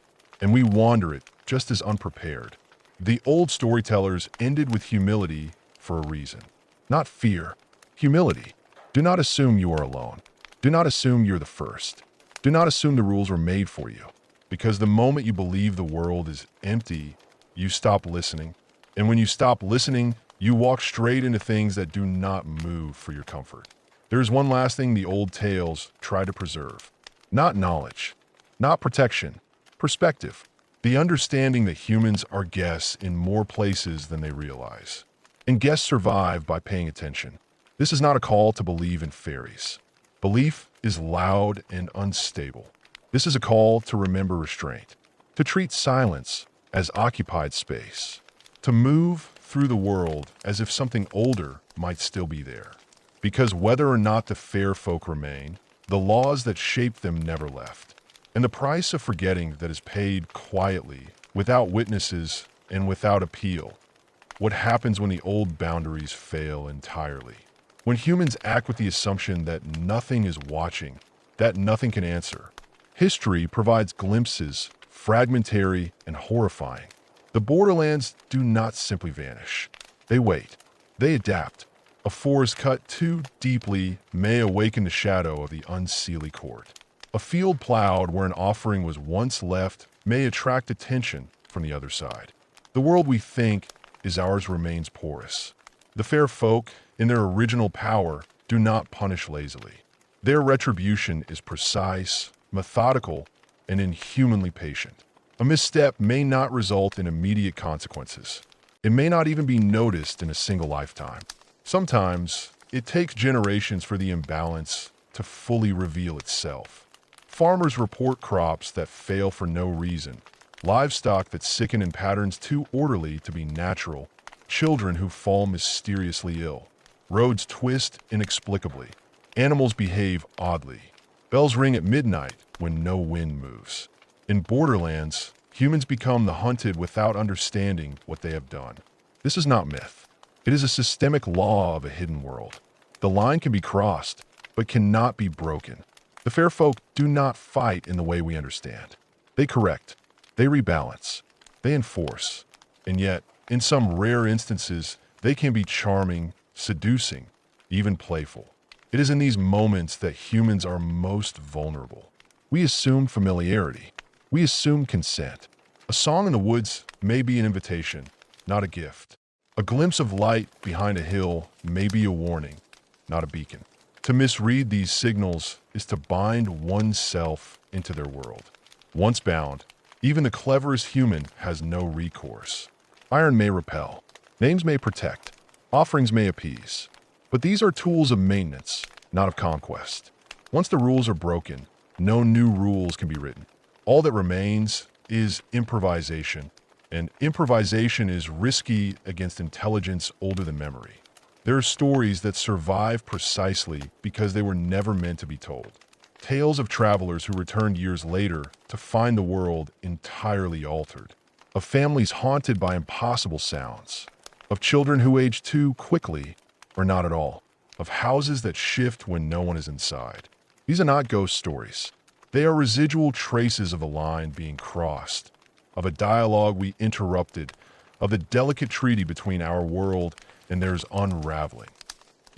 And we wander it just as unprepared. The old storytellers ended with humility for a reason. Not fear. Humility. Do not assume you are alone. Do not assume you're the first. Do not assume the rules were made for you. Because the moment you believe the world is empty, you stop listening. And when you stop listening, you walk straight into things that do not move for your comfort. There is one last thing the old tales try to preserve. Not knowledge. Not protection. Perspective. The understanding that humans are guests in more places than they realize. And guests survive by paying attention. This is not a call to believe in fairies. Belief is loud and unstable. This is a call to remember restraint. To treat silence as occupied space. To move through the world as if something older might still be there. Because whether or not the fair folk remain, the laws that shaped them never left. And the price of forgetting that is paid quietly, without witnesses and without appeal. What happens when the old boundaries fail entirely? When humans act with the assumption that nothing is watching, that nothing can answer. History provides glimpses, fragmentary and horrifying. The borderlands do not simply vanish. They wait. They adapt. A forest cut too deeply may awaken the shadow of the Unseely court. A field plowed where an offering was once left may attract attention from the other side. The world we think is ours remains porous. The fair folk, in their original power, do not punish lazily. Their retribution is precise, methodical, and inhumanly patient. A misstep may not result in immediate consequences. It may not even be noticed in a single lifetime. Sometimes, it takes generations for the imbalance to fully reveal itself. Farmers report crops that fail for no reason, livestock that sicken in patterns too orderly to be natural, children who fall mysteriously ill, roads twist inexplicably, animals behave oddly, bells ring at midnight when no wind moves. In Borderlands, humans become the hunted without understanding what they have done. This is not myth. It is a systemic law of a hidden world. The line can be crossed, but cannot be broken. The fair folk do not fight in the way we understand. They correct. They rebalance. They enforce. And yet, in some rare instances, they can be charming, seducing, even playful. It is in these moments that humans are most vulnerable. We assume familiarity. We assume consent. A song in the woods may be an invitation, not a gift. A glimpse of light behind a hill may be a warning, not a beacon. To misread these signals is to bind oneself into their world. Once bound, even the cleverest human has no recourse. Iron may repel. Names may protect. Offerings may appease. But these are tools of maintenance, not of conquest. Once the rules are broken, no new rules can be written. All that remains is improvisation, and improvisation is risky against intelligence older than memory. There are stories that survive precisely because they were never meant to be told. Tales of travelers who returned years later to find the world entirely altered. Of families haunted by impossible sounds. Of children who age too quickly or not at all. Of houses that shift when no one is inside. These are not ghost stories. They are residual traces of a line being crossed, of a dialogue we interrupted, of the delicate treaty between our world and theirs unraveling.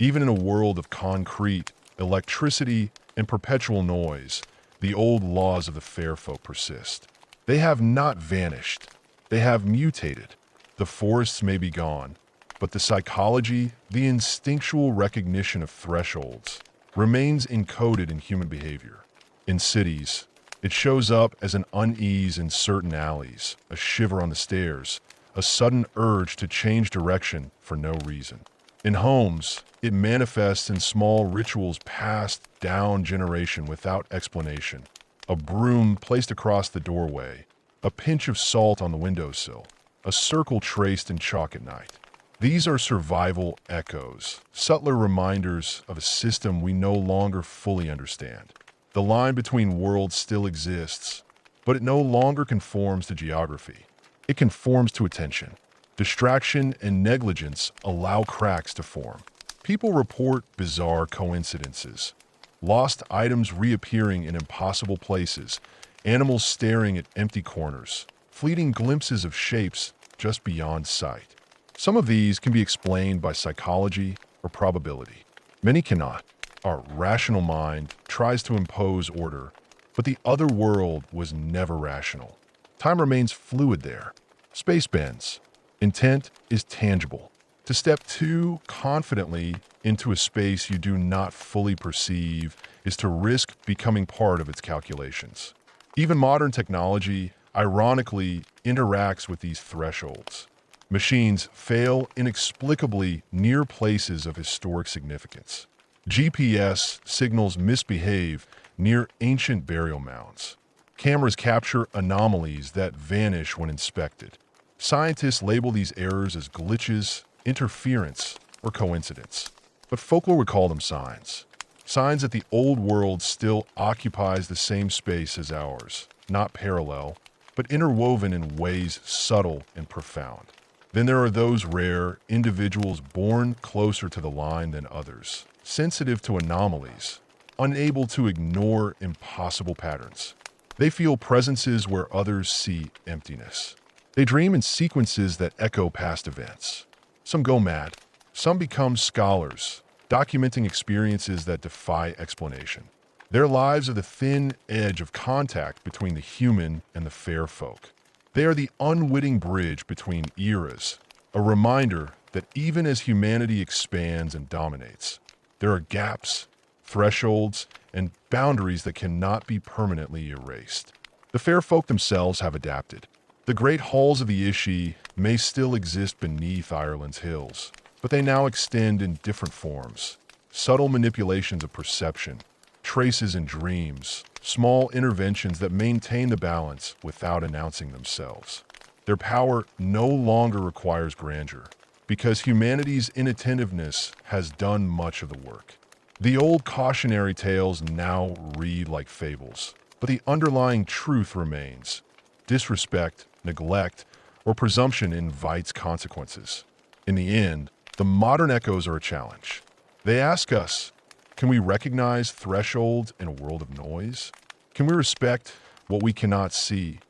Even in a world of concrete, electricity, and perpetual noise, the old laws of the fair folk persist. They have not vanished. They have mutated. The forests may be gone, but the psychology, the instinctual recognition of thresholds, remains encoded in human behavior. In cities, it shows up as an unease in certain alleys, a shiver on the stairs, a sudden urge to change direction for no reason. In homes, it manifests in small rituals passed down generation without explanation. A broom placed across the doorway, a pinch of salt on the windowsill, a circle traced in chalk at night. These are survival echoes, subtler reminders of a system we no longer fully understand. The line between worlds still exists, but it no longer conforms to geography. It conforms to attention. Distraction and negligence allow cracks to form. People report bizarre coincidences. Lost items reappearing in impossible places, animals staring at empty corners, fleeting glimpses of shapes just beyond sight. Some of these can be explained by psychology or probability. Many cannot. Our rational mind tries to impose order, but the other world was never rational. Time remains fluid there. Space bends. Intent is tangible. To step too confidently into a space you do not fully perceive is to risk becoming part of its calculations. Even modern technology, ironically, interacts with these thresholds. Machines fail inexplicably near places of historic significance. GPS signals misbehave near ancient burial mounds. Cameras capture anomalies that vanish when inspected. Scientists label these errors as glitches, interference, or coincidence. But folklore would call them signs. Signs that the old world still occupies the same space as ours, not parallel, but interwoven in ways subtle and profound. Then there are those rare individuals born closer to the line than others, sensitive to anomalies, unable to ignore impossible patterns. They feel presences where others see emptiness. They dream in sequences that echo past events. Some go mad. Some become scholars, documenting experiences that defy explanation. Their lives are the thin edge of contact between the human and the fair folk. They are the unwitting bridge between eras, a reminder that even as humanity expands and dominates, there are gaps, thresholds, and boundaries that cannot be permanently erased. The fair folk themselves have adapted. The great halls of the Ishi may still exist beneath Ireland's hills, but they now extend in different forms. Subtle manipulations of perception, traces in dreams, small interventions that maintain the balance without announcing themselves. Their power no longer requires grandeur, because humanity's inattentiveness has done much of the work. The old cautionary tales now read like fables, but the underlying truth remains. Disrespect, neglect, or presumption invites consequences. In the end, the modern echoes are a challenge. They ask us, can we recognize thresholds in a world of noise? Can we respect what we cannot see,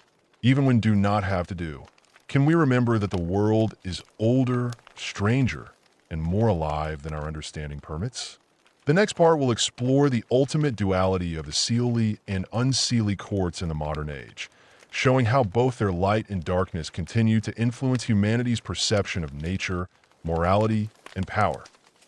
even when do not have to do? Can we remember that the world is older, stranger, and more alive than our understanding permits? The next part will explore the ultimate duality of the Celely and Unseely courts in the modern age, showing how both their light and darkness continue to influence humanity's perception of nature, morality, and power.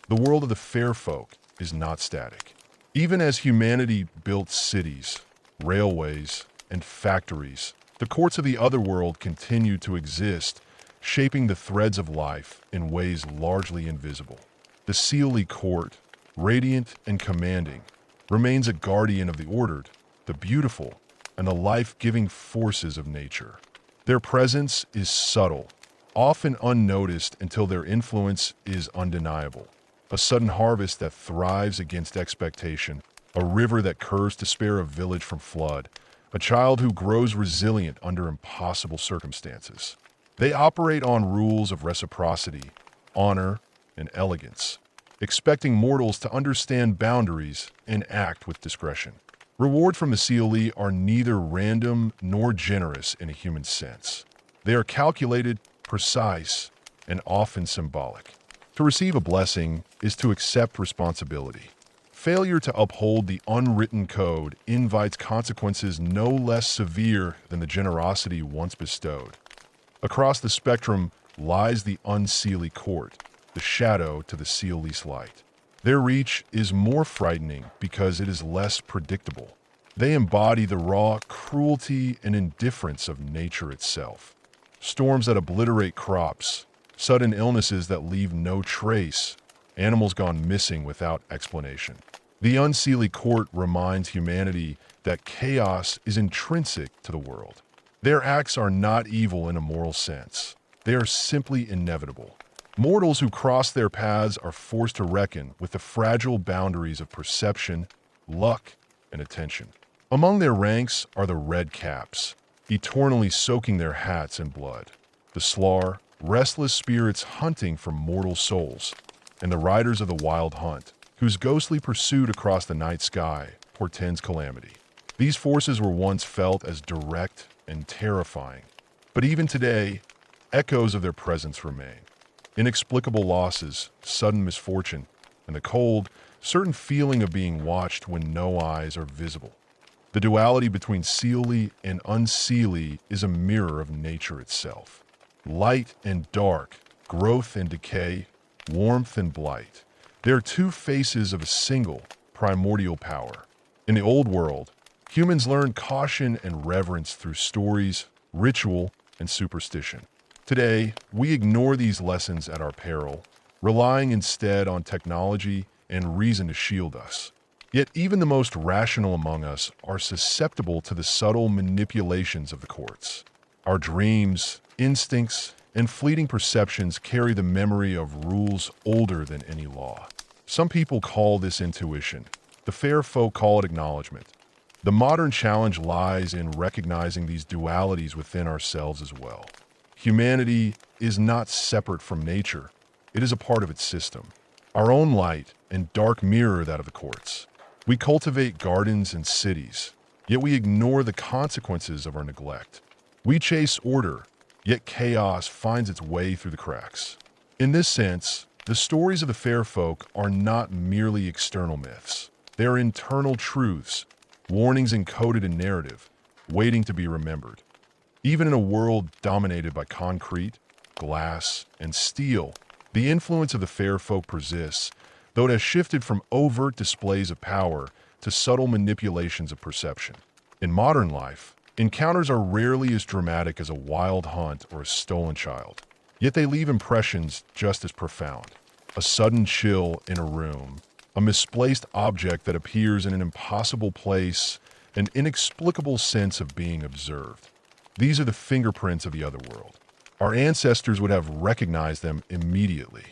The world of the fair folk is not static. Even as humanity built cities, railways, and factories, the courts of the other world continue to exist, shaping the threads of life in ways largely invisible. The Celely court, radiant and commanding, remains a guardian of the ordered, the beautiful, and the life-giving forces of nature. Their presence is subtle, often unnoticed until their influence is undeniable. A sudden harvest that thrives against expectation, a river that curves to spare a village from flood, a child who grows resilient under impossible circumstances. They operate on rules of reciprocity, honor, and elegance. expecting mortals to understand boundaries and act with discretion. Reward from the Celely are neither random nor generous in a human sense. They are calculated, precise, and often symbolic. To receive a blessing is to accept responsibility. Failure to uphold the unwritten code invites consequences no less severe than the generosity once bestowed. Across the spectrum lies the Unseely court, the shadow to the Celely's light. Their reach is more frightening because it is less predictable. They embody the raw cruelty and indifference of nature itself. Storms that obliterate crops, sudden illnesses that leave no trace, animals gone missing without explanation. The Unseely court reminds humanity that chaos is intrinsic to the world. Their acts are not evil in a moral sense. They are simply inevitable. Mortals who cross their paths are forced to reckon with the fragile boundaries of perception, luck, and attention. Among their ranks are the red caps, eternally soaking their hats in blood, the slar, restless spirits hunting for mortal souls, and the riders of the wild hunt, whose ghostly pursuit across the night sky portends calamity. These forces were once felt as direct and terrifying, but even today, echoes of their presence remain. Inexplicable losses, sudden misfortune, and the cold, certain feeling of being watched when no eyes are visible. The duality between Celely and Unseely is a mirror of nature itself. Light and dark, growth and decay, warmth and blight. They are two faces of a single, primordial power. In the old world, humans learned caution and reverence through stories, ritual, and superstition. Today, we ignore these lessons at our peril, relying instead on technology and reason to shield us. Yet even the most rational among us are susceptible to the subtle manipulations of the courts. Our dreams, instincts, and fleeting perceptions carry the memory of rules older than any law. Some people call this intuition. The fair folk call it acknowledgement. The modern challenge lies in recognizing these dualities within ourselves as well. Humanity is not separate from nature. It is a part of its system. Our own light and dark mirror that of the courts. We cultivate gardens and cities, yet we ignore the consequences of our neglect. We chase order, yet chaos finds its way through the cracks. In this sense, the stories of the fair folk are not merely external myths. They are internal truths, warnings encoded in narrative, waiting to be remembered. Even in a world dominated by concrete, glass, and steel, the influence of the fair folk persists, though it has shifted from overt displays of power to subtle manipulations of perception. In modern life, encounters are rarely as dramatic as a wild hunt or a stolen child, yet they leave impressions just as profound. A sudden chill in a room, a misplaced object that appears in an impossible place, an inexplicable sense of being observed. These are the fingerprints of the other world. Our ancestors would have recognized them immediately.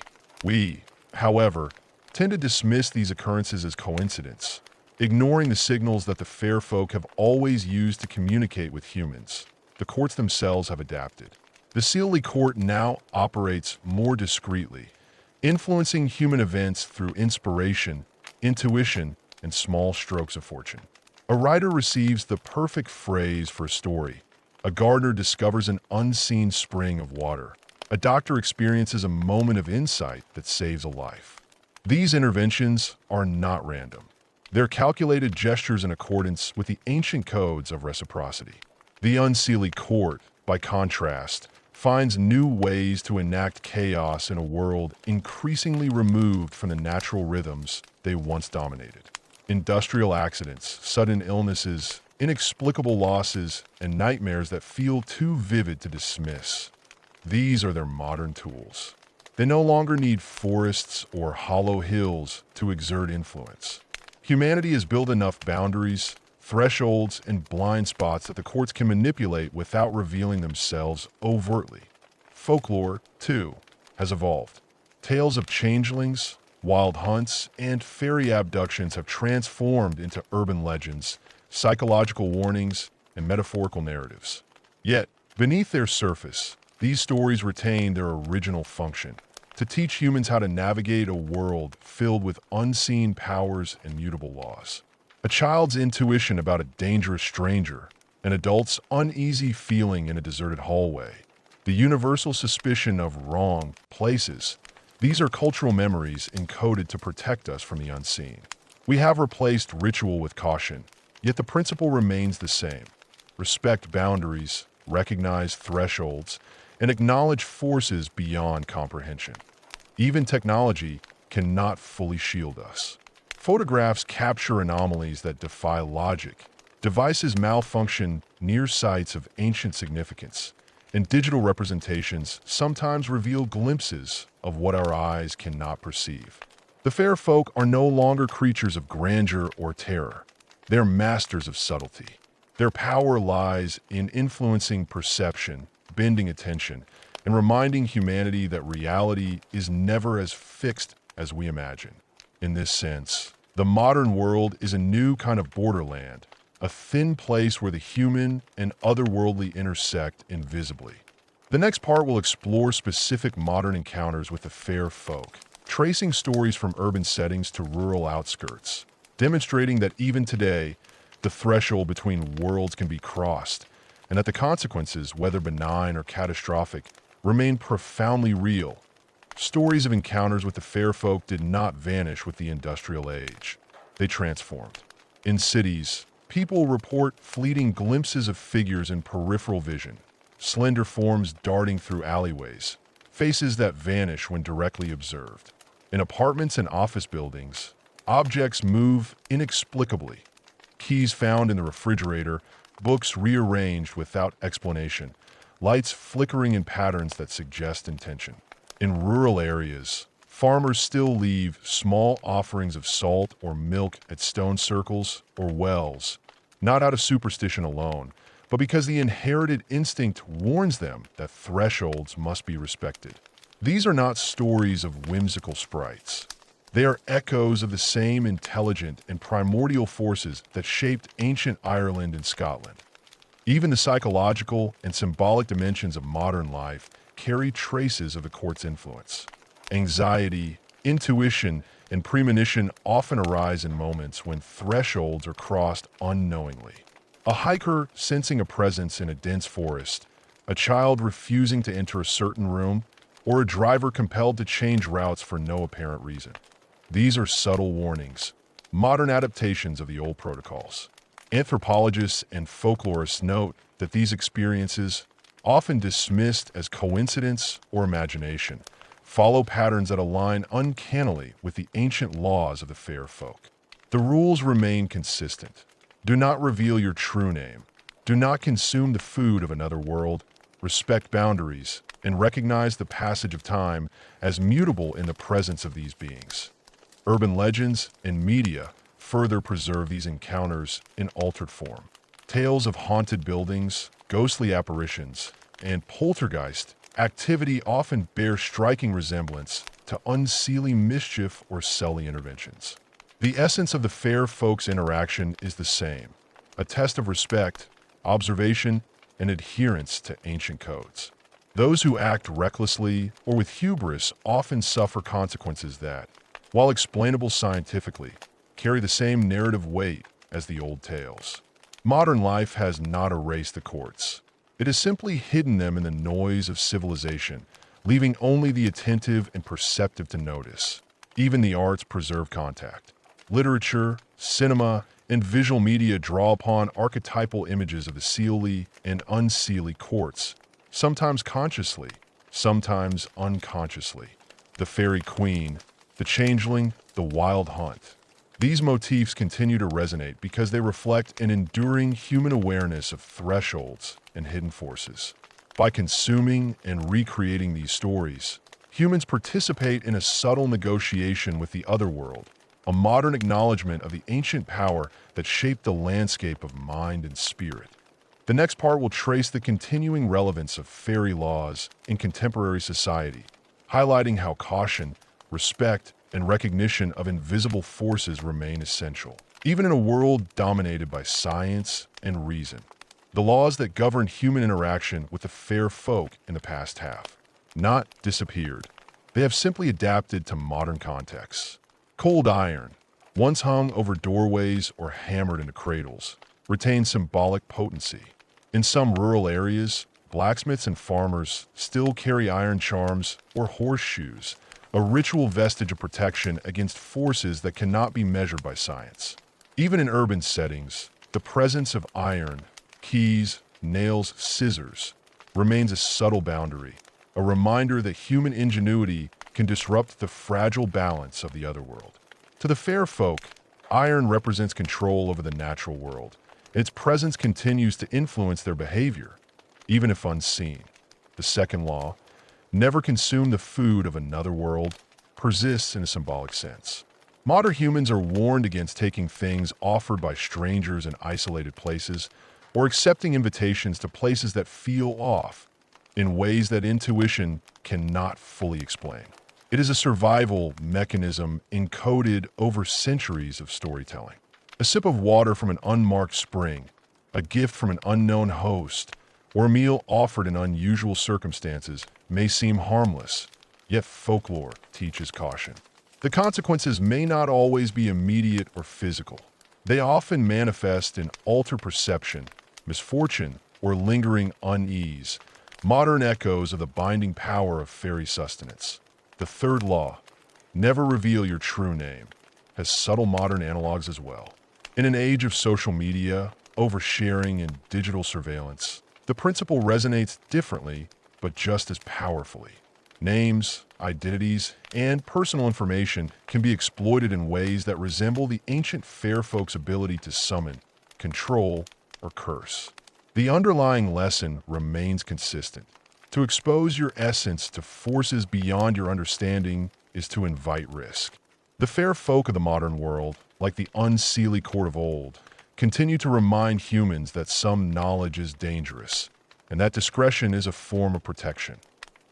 We, however, tend to dismiss these occurrences as coincidence, ignoring the signals that the fair folk have always used to communicate with humans. The courts themselves have adapted. The Celely court now operates more discreetly, influencing human events through inspiration, intuition, and small strokes of fortune. A writer receives the perfect phrase for a story. A gardener discovers an unseen spring of water. A doctor experiences a moment of insight that saves a life. These interventions are not random. They're calculated gestures in accordance with the ancient codes of reciprocity. The Unseely court, by contrast, finds new ways to enact chaos in a world increasingly removed from the natural rhythms they once dominated. Industrial accidents, sudden illnesses, inexplicable losses, and nightmares that feel too vivid to dismiss. These are their modern tools. They no longer need forests or hollow hills to exert influence. Humanity has built enough boundaries, thresholds, and blind spots that the courts can manipulate without revealing themselves overtly. Folklore, too, has evolved. Tales of changelings, wild hunts, and fairy abductions have transformed into urban legends, psychological warnings, and metaphorical narratives. Yet, beneath their surface, these stories retain their original function. to teach humans how to navigate a world filled with unseen powers and mutable laws. A child's intuition about a dangerous stranger, an adult's uneasy feeling in a deserted hallway, the universal suspicion of wrong places. These are cultural memories encoded to protect us from the unseen. We have replaced ritual with caution, yet the principle remains the same. Respect boundaries, recognize thresholds, and acknowledge forces beyond comprehension. Even technology cannot fully shield us. Photographs capture anomalies that defy logic. Devices malfunction near sites of ancient significance, and digital representations sometimes reveal glimpses of what our eyes cannot perceive. The fair folk are no longer creatures of grandeur or terror. They're masters of subtlety. Their power lies in influencing perception, bending attention, and reminding humanity that reality is never as fixed as we imagine. In this sense, the modern world is a new kind of borderland, a thin place where the human and otherworldly intersect invisibly. The next part will explore specific modern encounters with the fair folk, tracing stories from urban settings to rural outskirts, demonstrating that even today, the threshold between worlds can be crossed, and that the consequences, whether benign or catastrophic, remain profoundly real. Stories of encounters with the fair folk did not vanish with the industrial age. They transformed. In cities, people report fleeting glimpses of figures in peripheral vision, slender forms darting through alleyways, faces that vanish when directly observed. In apartments and office buildings, objects move inexplicably. Keys found in the refrigerator, books rearranged without explanation, lights flickering in patterns that suggest intention. In rural areas, farmers still leave small offerings of salt or milk at stone circles or wells, not out of superstition alone, but because the inherited instinct warns them that thresholds must be respected. These are not stories of whimsical sprites. They are echoes of the same intelligent and primordial forces that shaped ancient Ireland and Scotland. Even the psychological and symbolic dimensions of modern life carry traces of the court's influence. Anxiety, intuition, and premonition often arise in moments when thresholds are crossed unknowingly. A hiker sensing a presence in a dense forest, a child refusing to enter a certain room, or a driver compelled to change routes for no apparent reason. These are subtle warnings, modern adaptations of the old protocols. Anthropologists and folklorists note that these experiences, often dismissed as coincidence or imagination, follow patterns that align uncannily with the ancient laws of the fair folk. The rules remain consistent. Do not reveal your true name. Do not consume the food of another world. Respect boundaries and recognize the passage of time as mutable in the presence of these beings. Urban legends and media further preserve these encounters in altered form. Tales of haunted buildings, ghostly apparitions, and poltergeist activity often bear striking resemblance to Unseely mischief or Celely interventions. The essence of the fair folks' interaction is the same, a test of respect, observation, and adherence to ancient codes. Those who act recklessly or with hubris often suffer consequences that, while explainable scientifically, carry the same narrative weight as the old tales. Modern life has not erased the courts. It has simply hidden them in the noise of civilization, leaving only the attentive and perceptive to notice. Even the arts preserve contact. Literature, cinema, and visual media draw upon archetypal images of the Celely and Unseely courts, sometimes consciously, sometimes unconsciously. The fairy queen, the changeling, the wild hunt. These motifs continue to resonate because they reflect an enduring human awareness of thresholds and hidden forces. By consuming and recreating these stories, humans participate in a subtle negotiation with the otherworld, a modern acknowledgement of the ancient power that shaped the landscape of mind and spirit. The next part will trace the continuing relevance of fairy laws in contemporary society, highlighting how caution, respect, and recognition of invisible forces remain essential, even in a world dominated by science and reason. The laws that govern human interaction with the fair folk in the past have not disappeared. They have simply adapted to modern contexts. Cold iron, once hung over doorways or hammered into cradles, retains symbolic potency. In some rural areas, blacksmiths and farmers still carry iron charms or horseshoes, a ritual vestige of protection against forces that cannot be measured by science. Even in urban settings, the presence of iron, keys, nails, scissors remains a subtle boundary, a reminder that human ingenuity can disrupt the fragile balance of the other world. To the fair folk, iron represents control over the natural world, and its presence continues to influence their behavior, even if unseen. The second law, never consume the food of another world, persists in a symbolic sense. Modern humans are warned against taking things offered by strangers in isolated places or accepting invitations to places that feel off in ways that intuition cannot fully explain. It is a survival mechanism encoded over centuries of storytelling. A sip of water from an unmarked spring, a gift from an unknown host, or a meal offered in unusual circumstances may seem harmless, yet folklore teaches caution. The consequences may not always be immediate or physical. They often manifest in altered perception, misfortune, or lingering unease, modern echoes of the binding power of fairy sustenance. The third law, never reveal your true name, has subtle modern analogs as well. In an age of social media, oversharing, and digital surveillance, the principle resonates differently, but just as powerfully. Names, identities, and personal information can be exploited in ways that resemble the ancient fair folks' ability to summon, control, or curse. The underlying lesson remains consistent. To expose your essence to forces beyond your understanding is to invite risk. The fair folk of the modern world, like the Unseely court of old, continue to remind humans that some knowledge is dangerous, and that discretion is a form of protection.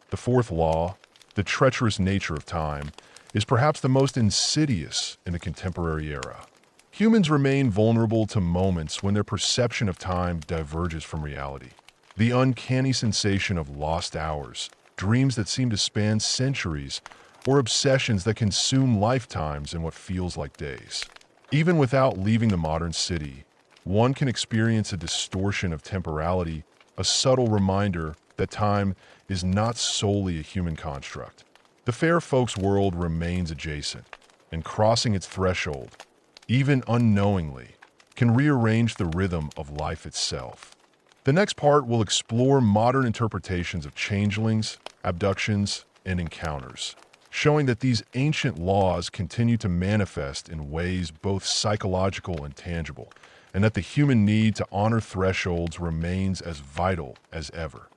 The fourth law, the treacherous nature of time, is perhaps the most insidious in the contemporary era. Humans remain vulnerable to moments when their perception of time diverges from reality. The uncanny sensation of lost hours, dreams that seem to span centuries, or obsessions that consume lifetimes in what feels like days. Even without leaving the modern city, one can experience a distortion of temporality, a subtle reminder that time is not solely a human construct. The fair folks' world remains adjacent, and crossing its threshold, even unknowingly, can rearrange the rhythm of life itself. The next part will explore modern interpretations of changelings, abductions, and encounters, showing that these ancient laws continue to manifest in ways both psychological and tangible, and that the human need to honor thresholds remains as vital as ever.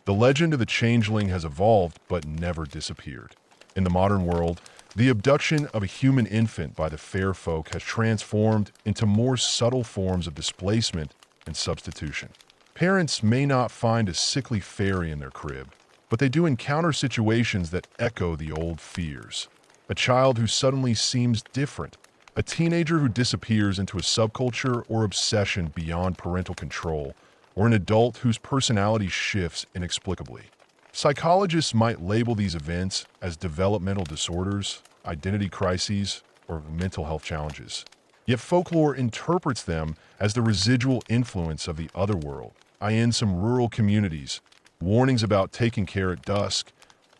The legend of the changeling has evolved but never disappeared. In the modern world, the abduction of a human infant by the fair folk has transformed into more subtle forms of displacement and substitution. Parents may not find a sickly fairy in their crib, but they do encounter situations that echo the old fears. A child who suddenly seems different, a teenager who disappears into a subculture or obsession beyond parental control, or an adult whose personality shifts inexplicably. Psychologists might label these events as developmental disorders, identity crises, or mental health challenges. Yet folklore interprets them as the residual influence of the other world. In some rural communities, warnings about taking care at dusk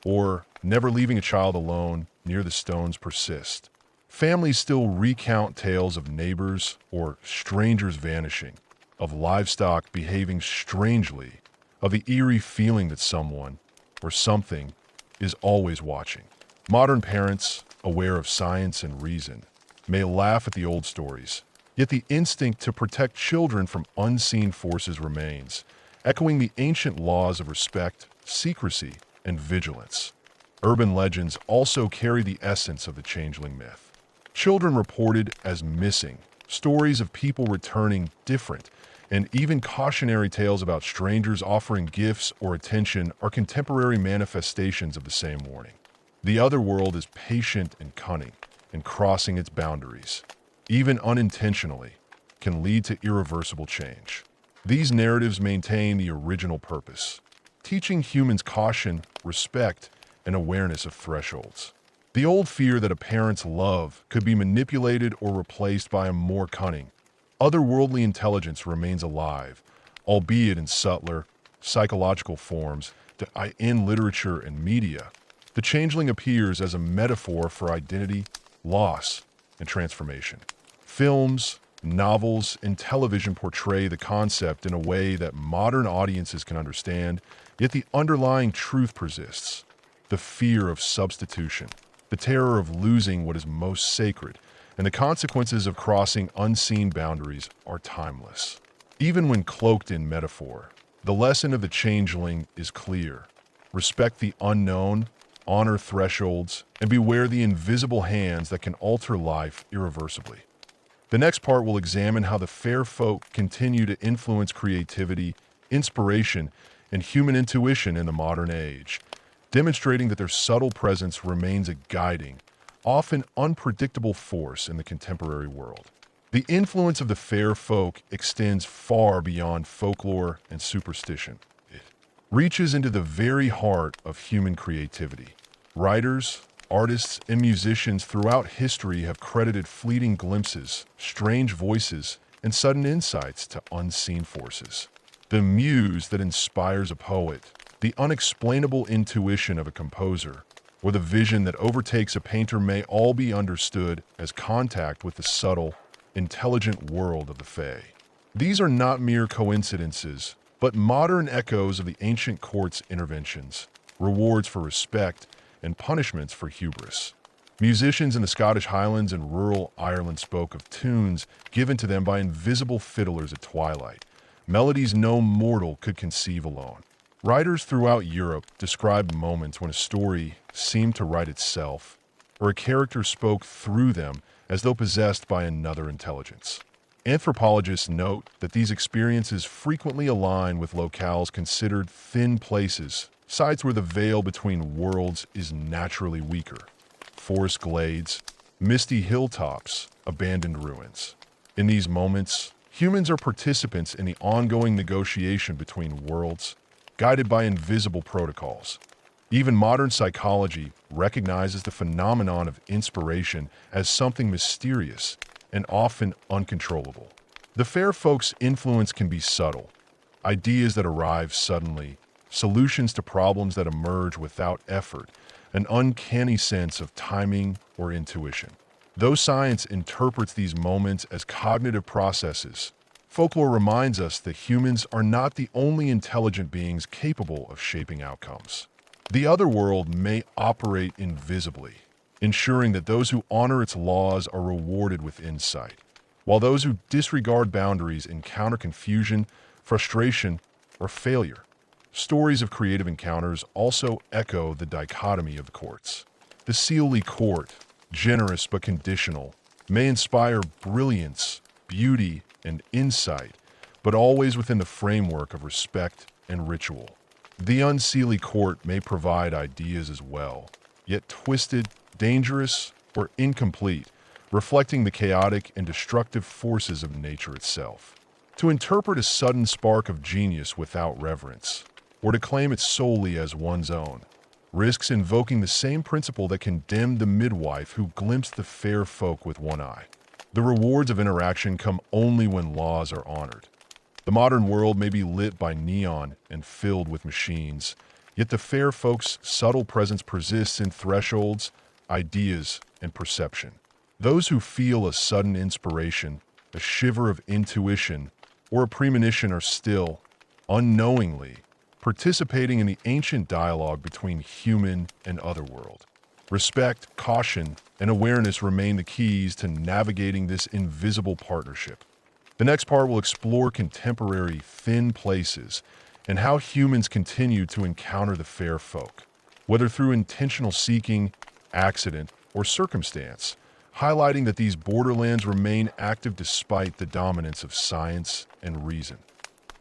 or never leaving a child alone near the stones persist. Families still recount tales of neighbors or strangers vanishing, of livestock behaving strangely, of the eerie feeling that someone or something is always watching. Modern parents, aware of science and reason, may laugh at the old stories, yet the instinct to protect children from unseen forces remains, echoing the ancient laws of respect, secrecy, and vigilance. Urban legends also carry the essence of the changeling myth. Children reported as missing, stories of people returning different, and even cautionary tales about strangers offering gifts or attention are contemporary manifestations of the same warning. The other world is patient and cunning, and crossing its boundaries, even unintentionally, can lead to irreversible change. These narratives maintain the original purpose, teaching humans caution, respect, and awareness of thresholds. The old fear that a parent's love could be manipulated or replaced by a more cunning, otherworldly intelligence remains alive, albeit in subtler, psychological forms in literature and media. The changeling appears as a metaphor for identity, loss, and transformation. Films, novels, and television portray the concept in a way that modern audiences can understand, yet the underlying truth persists. The fear of substitution, the terror of losing what is most sacred, and the consequences of crossing unseen boundaries are timeless. Even when cloaked in metaphor, the lesson of the changeling is clear. Respect the unknown, honor thresholds, and beware the invisible hands that can alter life irreversibly. The next part will examine how the fair folk continue to influence creativity, inspiration, and human intuition in the modern age, demonstrating that their subtle presence remains a guiding, often unpredictable force in the contemporary world. The influence of the fair folk extends far beyond folklore and superstition. It reaches into the very heart of human creativity. Writers, artists, and musicians throughout history have credited fleeting glimpses, strange voices, and sudden insights to unseen forces. The muse that inspires a poet, the unexplainable intuition of a composer, or the vision that overtakes a painter may all be understood as contact with the subtle, intelligent world of the Fae. These are not mere coincidences, but modern echoes of the ancient court's interventions, rewards for respect, and punishments for hubris. Musicians in the Scottish Highlands and rural Ireland spoke of tunes given to them by invisible fiddlers at twilight, melodies no mortal could conceive alone. Writers throughout Europe described moments when a story seemed to write itself, or a character spoke through them as though possessed by another intelligence. Anthropologists note that these experiences frequently align with locales considered thin places, sites where the veil between worlds is naturally weaker. Forest glades, misty hilltops, abandoned ruins. In these moments, humans are participants in the ongoing negotiation between worlds, guided by invisible protocols. Even modern psychology recognizes the phenomenon of inspiration as something mysterious and often uncontrollable. The fair folk's influence can be subtle. Ideas that arrive suddenly, solutions to problems that emerge without effort, an uncanny sense of timing or intuition. Though science interprets these moments as cognitive processes, folklore reminds us that humans are not the only intelligent beings capable of shaping outcomes. The other world may operate invisibly, ensuring that those who honor its laws are rewarded with insight, while those who disregard boundaries encounter confusion, frustration, or failure. Stories of creative encounters also echo the dichotomy of the courts. The Celely court, generous but conditional, may inspire brilliance, beauty, and insight, but always within the framework of respect and ritual. The Unseely court may provide ideas as well, yet twisted, dangerous, or incomplete, reflecting the chaotic and destructive forces of nature itself. To interpret a sudden spark of genius without reverence, or to claim it solely as one's own, risks invoking the same principle that condemned the midwife who glimpsed the fair folk with one eye. The rewards of interaction come only when laws are honored. The modern world may be lit by neon and filled with machines, yet the fair folk's subtle presence persists in thresholds, ideas, and perception. Those who feel a sudden inspiration, a shiver of intuition, or a premonition are still, unknowingly, participating in the ancient dialogue between human and otherworld. Respect, caution, and awareness remain the keys to navigating this invisible partnership. The next part will explore contemporary thin places and how humans continue to encounter the fair folk, whether through intentional seeking, accident, or circumstance, highlighting that these borderlands remain active despite the dominance of science and reason.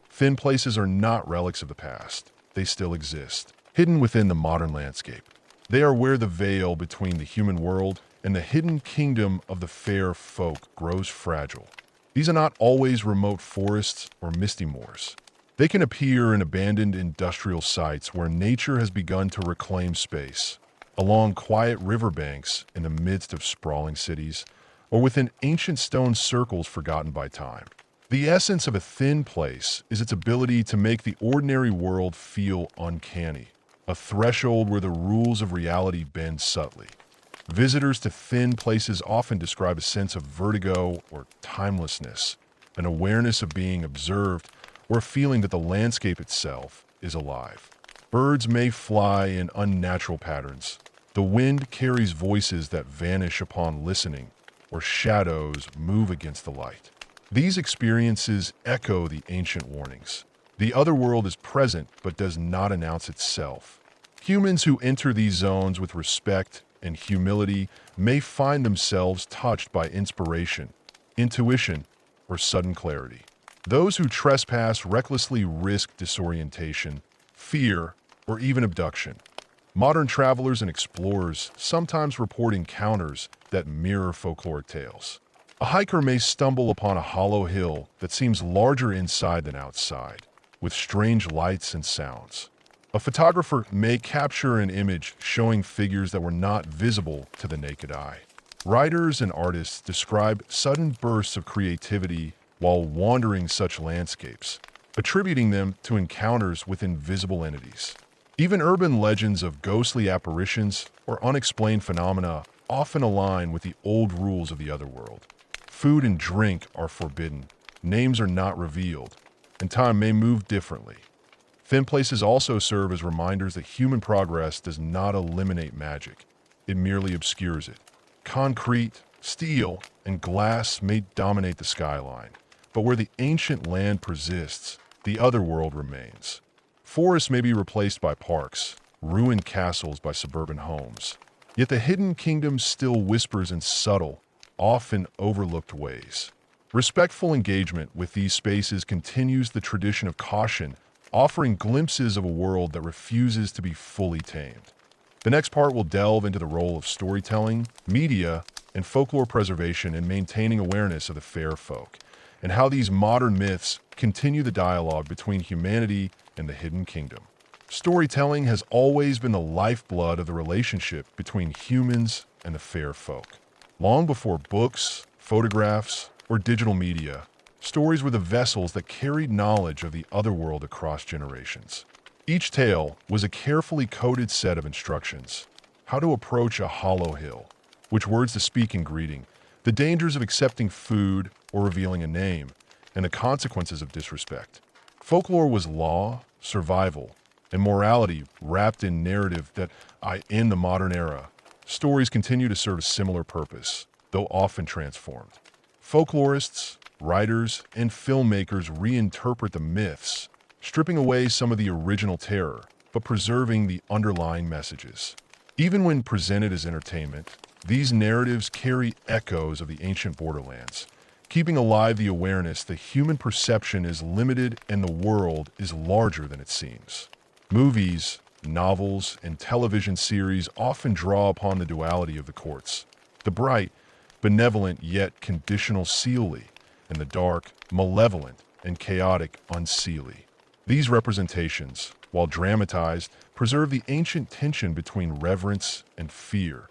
Thin places are not relics of the past. They still exist, hidden within the modern landscape. They are where the veil between the human world and the hidden kingdom of the fair folk grows fragile. These are not always remote forests or misty moors. They can appear in abandoned industrial sites where nature has begun to reclaim space, along quiet riverbanks in the midst of sprawling cities, or within ancient stone circles forgotten by time. The essence of a thin place is its ability to make the ordinary world feel uncanny, a threshold where the rules of reality bend subtly. Visitors to thin places often describe a sense of vertigo or timelessness, an awareness of being observed, or a feeling that the landscape itself is alive. Birds may fly in unnatural patterns. The wind carries voices that vanish upon listening, or shadows move against the light. These experiences echo the ancient warnings. The other world is present but does not announce itself. Humans who enter these zones with respect and humility may find themselves touched by inspiration, intuition, or sudden clarity. Those who trespass recklessly risk disorientation, fear, or even abduction. Modern travelers and explorers sometimes report encounters that mirror folkloric tales. A hiker may stumble upon a hollow hill that seems larger inside than outside, with strange lights and sounds. A photographer may capture an image showing figures that were not visible to the naked eye. Writers and artists describe sudden bursts of creativity while wandering such landscapes, attributing them to encounters with invisible entities. Even urban legends of ghostly apparitions or unexplained phenomena often align with the old rules of the otherworld. Food and drink are forbidden, names are not revealed, and time may move differently. Thin places also serve as reminders that human progress does not eliminate magic, it merely obscures it. Concrete, steel, and glass may dominate the skyline, but where the ancient land persists, the otherworld remains. Forests may be replaced by parks, ruined castles by suburban homes. Yet the hidden kingdom still whispers in subtle, often overlooked ways. Respectful engagement with these spaces continues the tradition of caution, offering glimpses of a world that refuses to be fully tamed. The next part will delve into the role of storytelling, media, and folklore preservation in maintaining awareness of the fair folk, and how these modern myths continue the dialogue between humanity and the hidden kingdom. Storytelling has always been the lifeblood of the relationship between humans and the fair folk. Long before books, photographs, or digital media, stories were the vessels that carried knowledge of the otherworld across generations. Each tale was a carefully coded set of instructions: how to approach a hollow hill, which words to speak in greeting, the dangers of accepting food or revealing a name, and the consequences of disrespect. Folklore was law, survival, and morality wrapped in narrative that, in the modern era, stories continue to serve a similar purpose, though often transformed. Folklorists, writers, and filmmakers reinterpret the myths, stripping away some of the original terror, but preserving the underlying messages. Even when presented as entertainment, these narratives carry echoes of the ancient borderlands, keeping alive the awareness that human perception is limited and the world is larger than it seems. Movies, novels, and television series often draw upon the duality of the courts: the bright, benevolent yet conditional Celely, and the dark, malevolent, and chaotic Unseely. These representations, while dramatized, preserve the ancient tension between reverence and fear.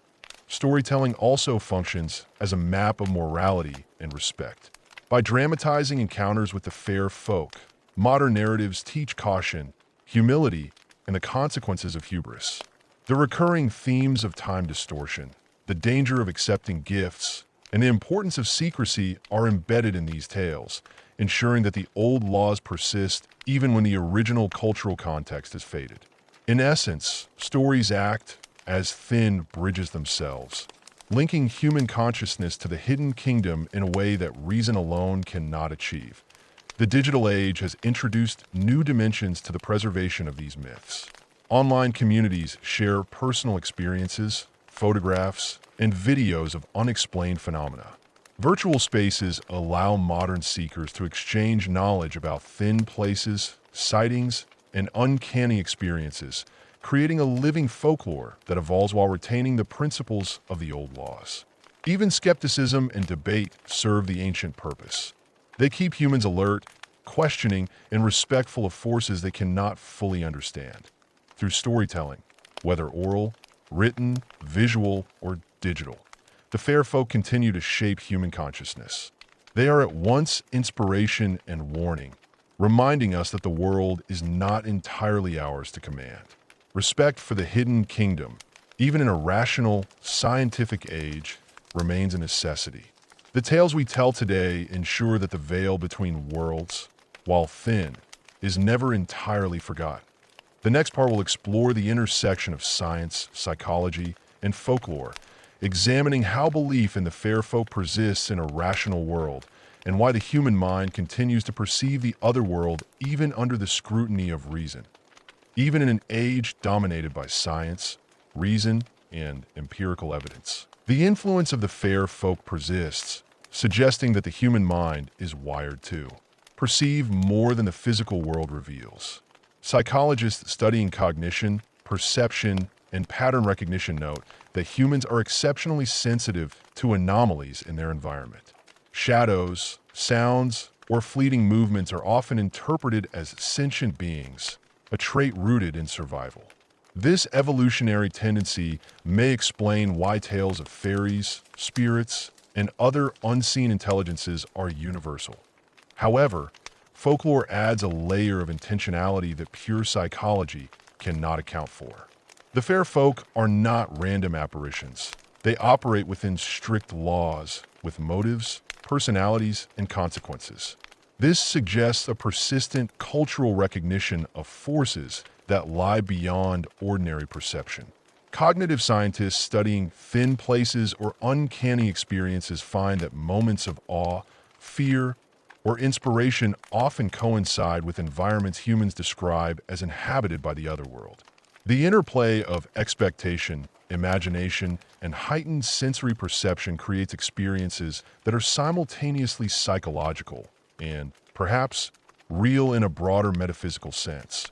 Storytelling also functions as a map of morality and respect. By dramatizing encounters with the fair folk, modern narratives teach caution, humility, and the consequences of hubris. The recurring themes of time distortion, the danger of accepting gifts, and the importance of secrecy are embedded in these tales, ensuring that the old laws persist even when the original cultural context has faded. In essence, stories act as thin bridges themselves, linking human consciousness to the hidden kingdom in a way that reason alone cannot achieve. The digital age has introduced new dimensions to the preservation of these myths. Online communities share personal experiences, photographs, and videos of unexplained phenomena. Virtual spaces allow modern seekers to exchange knowledge about thin places, sightings, and uncanny experiences, creating a living folklore that evolves while retaining the principles of the old laws. Even skepticism and debate serve the ancient purpose. They keep humans alert, questioning, and respectful of forces they cannot fully understand. Through storytelling, whether oral, written, visual, or digital, the fair folk continue to shape human consciousness. They are at once inspiration and warning, reminding us that the world is not entirely ours to command. Respect for the hidden kingdom, even in a rational, scientific age, remains a necessity. The tales we tell today ensure that the veil between worlds, while thin, is never entirely forgotten. The next part will explore the intersection of science, psychology, and folklore, examining how belief in the fair folk persists in a rational world and why the human mind continues to perceive the other world even under the scrutiny of reason. Even in an age dominated by science, reason, and empirical evidence, the influence of the fair folk persists, suggesting that the human mind is wired to perceive more than the physical world reveals. Psychologists studying cognition, perception, and pattern recognition note that humans are exceptionally sensitive to anomalies in their environment. Shadows, sounds, or fleeting movements are often interpreted as sentient beings, a trait rooted in survival. This evolutionary tendency may explain why tales of fairies, spirits, and other unseen intelligences are universal. However, folklore adds a layer of intentionality that pure psychology cannot account for. The fair folk are not random apparitions. They operate within strict laws, with motives, personalities, and consequences. This suggests a persistent cultural recognition of forces that lie beyond ordinary perception. Cognitive scientists studying thin places or uncanny experiences find that moments of awe, fear, or inspiration often coincide with environments humans describe as inhabited by the other world. The interplay of expectation, imagination, and heightened sensory perception creates experiences that are simultaneously psychological and, perhaps, real in a broader metaphysical sense.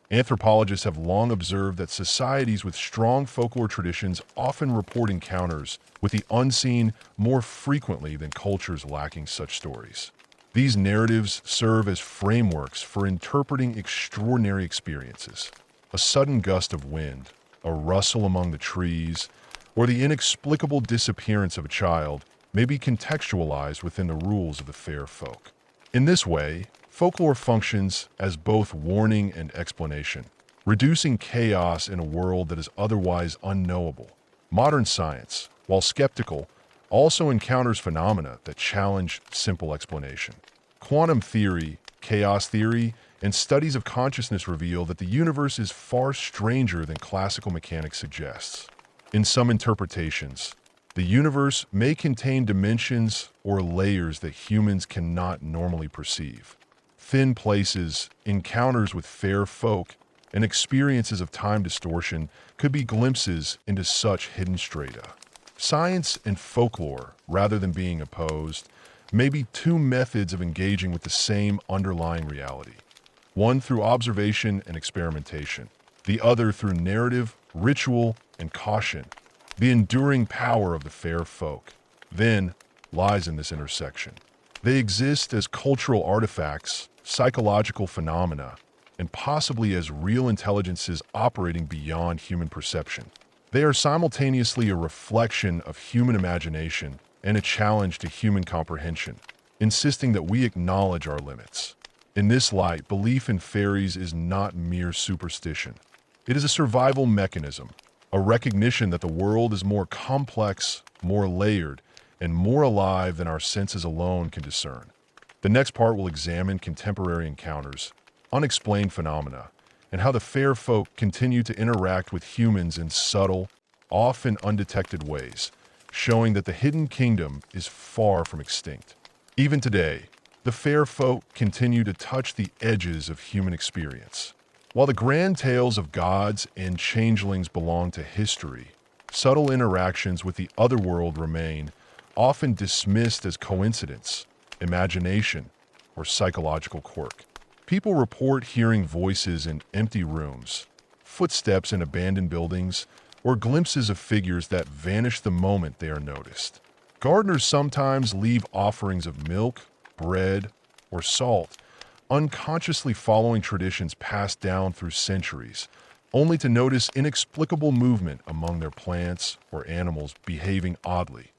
Anthropologists have long observed that societies with strong folklore traditions often report encounters with the unseen more frequently than cultures lacking such stories. These narratives serve as frameworks for interpreting extraordinary experiences. A sudden gust of wind, a rustle among the trees, or the inexplicable disappearance of a child may be contextualized within the rules of the fair folk. In this way, folklore functions as both warning and explanation, reducing chaos in a world that is otherwise unknowable. Modern science, while skeptical, also encounters phenomena that challenge simple explanation. Quantum theory, chaos theory, and studies of consciousness reveal that the universe is far stranger than classical mechanics suggests. In some interpretations, the universe may contain dimensions or layers that humans cannot normally perceive. Thin places, encounters with fair folk, and experiences of time distortion could be glimpses into such hidden strata. Science and folklore, rather than being opposed, may be two methods of engaging with the same underlying reality. One through observation and experimentation, the other through narrative, ritual, and caution. The enduring power of the fair folk, then, lies in this intersection. They exist as cultural artifacts, psychological phenomena, and possibly as real intelligences operating beyond human perception. They are simultaneously a reflection of human imagination and a challenge to human comprehension, insisting that we acknowledge our limits. In this light, belief in fairies is not mere superstition. It is a survival mechanism, a recognition that the world is more complex, more layered, and more alive than our senses alone can discern. The next part will examine contemporary encounters, unexplained phenomena, and how the fair folk continue to interact with humans in subtle, often undetected ways, showing that the hidden kingdom is far from extinct. Even today, the fair folk continue to touch the edges of human experience. While the grand tales of gods and changelings belong to history, subtle interactions with the other world remain, often dismissed as coincidence, imagination, or psychological quirk. People report hearing voices in empty rooms, footsteps in abandoned buildings, or glimpses of figures that vanish the moment they are noticed. Gardeners sometimes leave offerings of milk, bread, or salt unconsciously following traditions passed down through centuries, only to notice inexplicable movement among their plants or animals behaving oddly.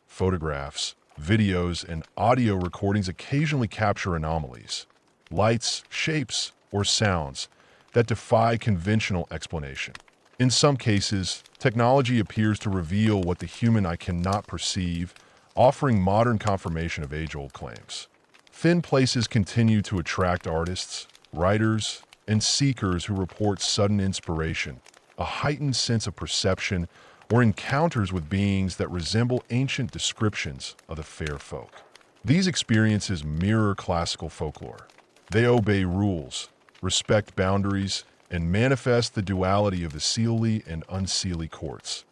Photographs, videos, and audio recordings occasionally capture anomalies, lights, shapes, or sounds that defy conventional explanation. In some cases, technology appears to reveal what the human eye cannot perceive, offering modern confirmation of age-old claims. Thin places continue to attract artists, writers, and seekers who report sudden inspiration, a heightened sense of perception, or encounters with beings that resemble ancient descriptions of the fair folk. These experiences mirror classical folklore. They obey rules, respect boundaries, and manifest the duality of the Celely and Unseely courts.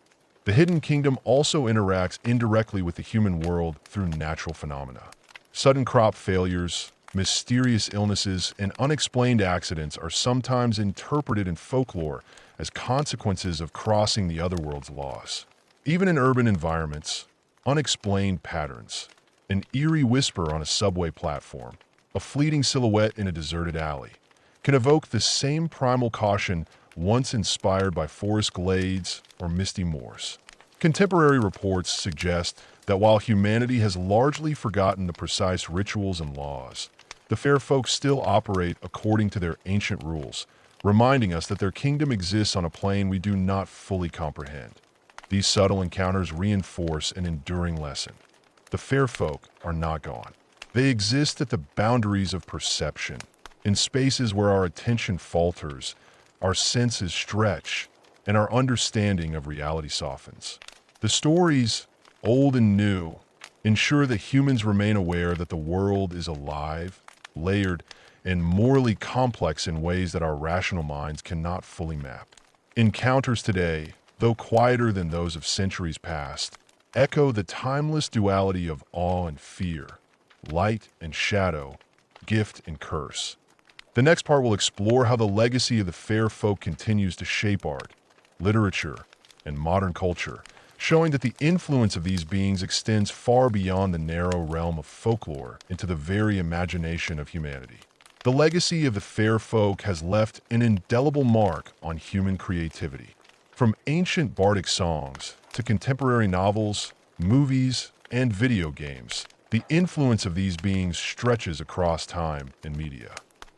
The Hidden Kingdom also interacts indirectly with the human world through natural phenomena. Sudden crop failures, mysterious illnesses, and unexplained accidents are sometimes interpreted in folklore as consequences of crossing the otherworld's laws. Even in urban environments, unexplained patterns, an eerie whisper on a subway platform, a fleeting silhouette in a deserted alley, can evoke the same primal caution once inspired by forest glades or misty moors. Contemporary reports suggest that while humanity has largely forgotten the precise rituals and laws, the fair folk still operate according to their ancient rules, reminding us that their kingdom exists on a plane we do not fully comprehend. These subtle encounters reinforce an enduring lesson. The fair folk are not gone. They exist at the boundaries of perception, in spaces where our attention falters, our senses stretch, and our understanding of reality softens. The stories, old and new, ensure that humans remain aware that the world is alive, layered, and morally complex in ways that our rational minds cannot fully map. Encounters today, though quieter than those of centuries past, echo the timeless duality of awe and fear, light and shadow, gift and curse. The next part will explore how the legacy of the fair folk continues to shape art, literature, and modern culture, showing that the influence of these beings extends far beyond the narrow realm of folklore into the very imagination of humanity. The legacy of the fair folk has left an indelible mark on human creativity. From ancient bardic songs to contemporary novels, movies, and video games, the influence of these beings stretches across time and media.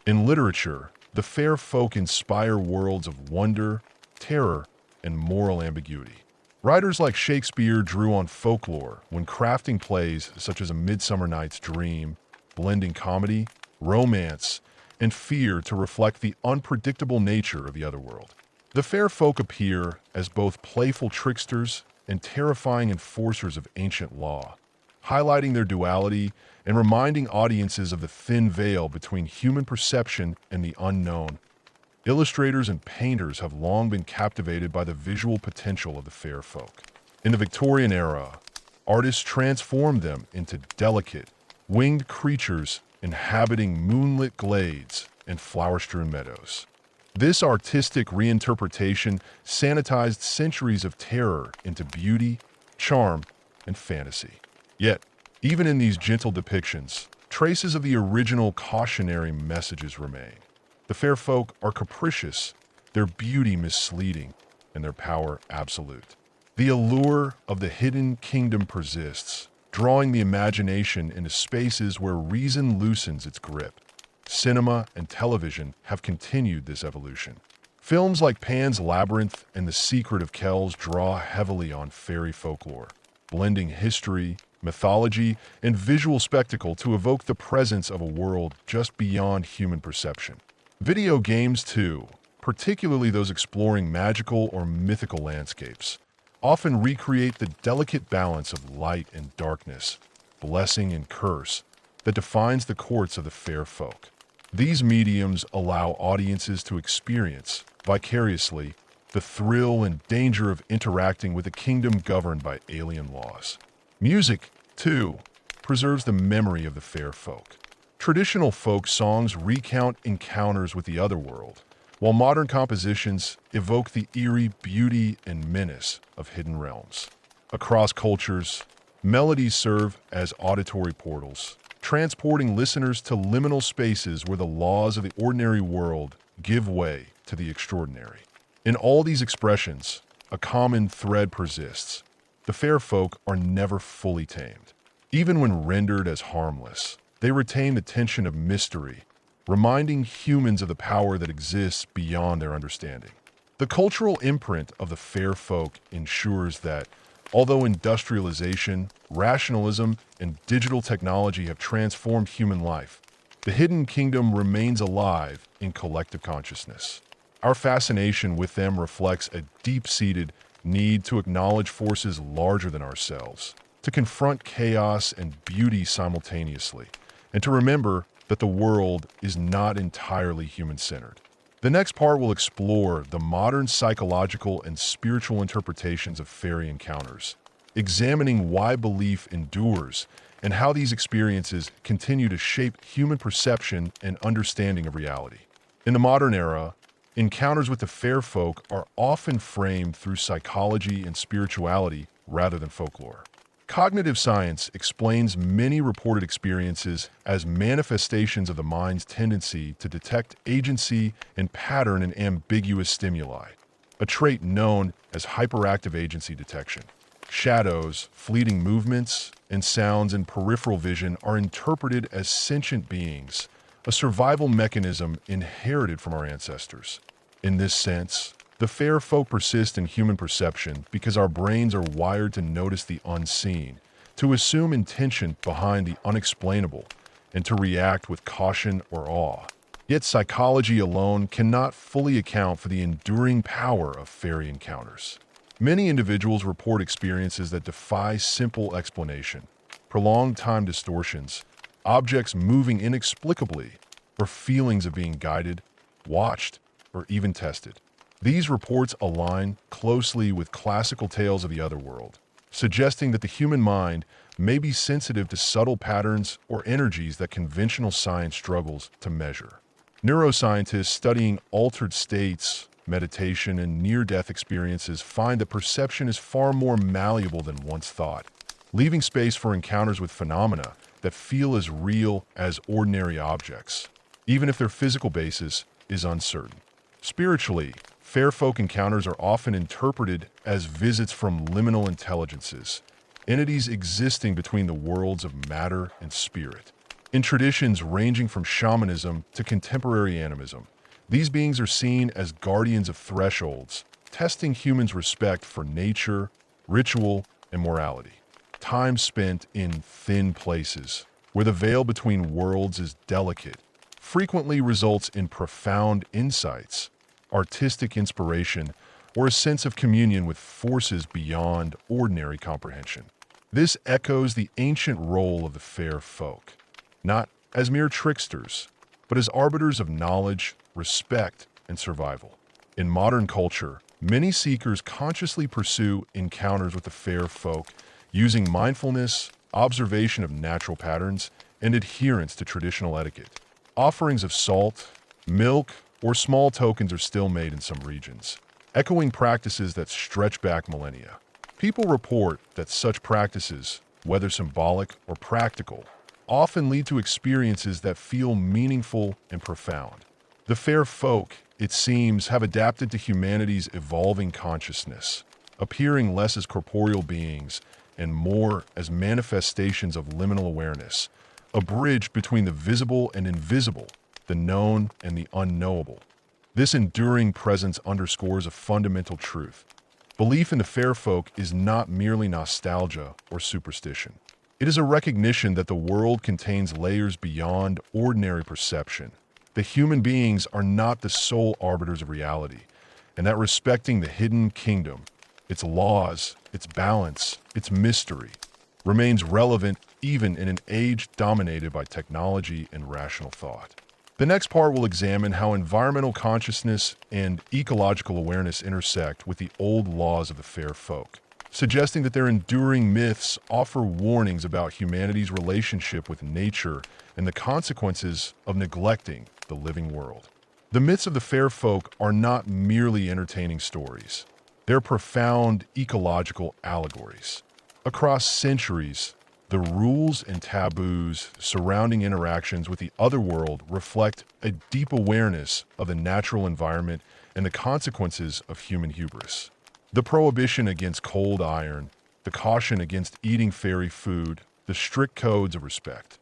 In literature, the fair folk inspire worlds of wonder, terror, and moral ambiguity. Writers like Shakespeare drew on folklore when crafting plays such as A Midsummer Night's Dream, blending comedy, romance, and fear to reflect the unpredictable nature of the otherworld. The fair folk appear as both playful tricksters and terrifying enforcers of ancient law, highlighting their duality and reminding audiences of the thin veil between human perception and the unknown. Illustrators and painters have long been captivated by the visual potential of the fair folk. In the Victorian era, artists transformed them into delicate, winged creatures inhabiting moonlit glades and flower-strewn meadows. This artistic reinterpretation sanitized centuries of terror into beauty, charm, and fantasy. Yet, even in these gentle depictions, traces of the original cautionary messages remain. The fair folk are capricious, their beauty misleading, and their power absolute. The allure of the hidden kingdom persists, drawing the imagination into spaces where reason loosens its grip. Cinema and television have continued this evolution. Films like Pan's Labyrinth and The Secret of Kells draw heavily on fairy folklore, blending history, mythology, and visual spectacle to evoke the presence of a world just beyond human perception. Video games, too, particularly those exploring magical or mythical landscapes, often recreate the delicate balance of light and darkness, blessing and curse, that defines the courts of the fair folk. These mediums allow audiences to experience, vicariously, the thrill and danger of interacting with a kingdom governed by alien laws. Music, too, preserves the memory of the fair folk. Traditional folk songs recount encounters with the otherworld, while modern compositions evoke the eerie beauty and menace of hidden realms. Across cultures, melodies serve as auditory portals, transporting listeners to liminal spaces where the laws of the ordinary world give way to the extraordinary. In all these expressions, a common thread persists. The fair folk are never fully tamed. Even when rendered as harmless, they retain the tension of mystery, reminding humans of the power that exists beyond their understanding. The cultural imprint of the fair folk ensures that, although industrialization, rationalism, and digital technology have transformed human life, the hidden kingdom remains alive in collective consciousness. Our fascination with them reflects a deep-seated need to acknowledge forces larger than ourselves, to confront chaos and beauty simultaneously, and to remember that the world is not entirely human-centered. The next part will explore the modern psychological and spiritual interpretations of fairy encounters, examining why belief endures and how these experiences continue to shape human perception and understanding of reality. In the modern era, encounters with the fair folk are often framed through psychology and spirituality rather than folklore. Cognitive science explains many reported experiences as manifestations of the mind's tendency to detect agency and pattern in ambiguous stimuli, a trait known as hyperactive agency detection. Shadows, fleeting movements, and sounds in peripheral vision are interpreted as sentient beings, a survival mechanism inherited from our ancestors. In this sense, the fair folk persist in human perception because our brains are wired to notice the unseen, to assume intention behind the unexplainable, and to react with caution or awe. Yet psychology alone cannot fully account for the enduring power of fairy encounters. Many individuals report experiences that defy simple explanation: prolonged time distortions, objects moving inexplicably, or feelings of being guided, watched, or even tested. These reports align closely with classical tales of the otherworld, suggesting that the human mind may be sensitive to subtle patterns or energies that conventional science struggles to measure. Neuroscientists studying altered states, meditation, and near-death experiences find that perception is far more malleable than once thought, leaving space for encounters with phenomena that feel as real as ordinary objects, even if their physical basis is uncertain. Spiritually, fair folk encounters are often interpreted as visits from liminal intelligences, entities existing between the worlds of matter and spirit. In traditions ranging from shamanism to contemporary animism, these beings are seen as guardians of thresholds, testing humans' respect for nature, ritual, and morality. Time spent in thin places, where the veil between worlds is delicate, frequently results in profound insights, artistic inspiration, or a sense of communion with forces beyond ordinary comprehension. This echoes the ancient role of the fair folk, not as mere tricksters, but as arbiters of knowledge, respect, and survival. In modern culture, many seekers consciously pursue encounters with the fair folk, using mindfulness, observation of natural patterns, and adherence to traditional etiquette. Offerings of salt, milk, or small tokens are still made in some regions, echoing practices that stretch back millennia. People report that such practices, whether symbolic or practical, often lead to experiences that feel meaningful and profound. The fair folk, it seems, have adapted to humanity's evolving consciousness, appearing less as corporeal beings and more as manifestations of liminal awareness, a bridge between the visible and invisible, the known and the unknowable. This enduring presence underscores a fundamental truth. Belief in the fair folk is not merely nostalgia or superstition. It is a recognition that the world contains layers beyond ordinary perception, that human beings are not the sole arbiters of reality, and that respecting the hidden kingdom, its laws, its balance, its mystery, remains relevant even in an age dominated by technology and rational thought. The next part will examine how environmental consciousness and ecological awareness intersect with the old laws of the fair folk, suggesting that their enduring myths offer warnings about humanity's relationship with nature and the consequences of neglecting the living world. The myths of the fair folk are not merely entertaining stories. They're profound ecological allegories. Across centuries, The rules and taboos surrounding interactions with the other world reflect a deep awareness of the natural environment and the consequences of human hubris. The prohibition against cold iron, the caution against eating fairy food, the strict codes of respect.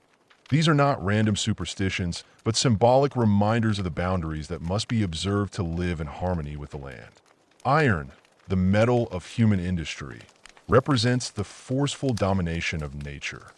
These are not random superstitions, but symbolic reminders of the boundaries that must be observed to live in harmony with the land. Iron, the metal of human industry, represents the forceful domination of nature.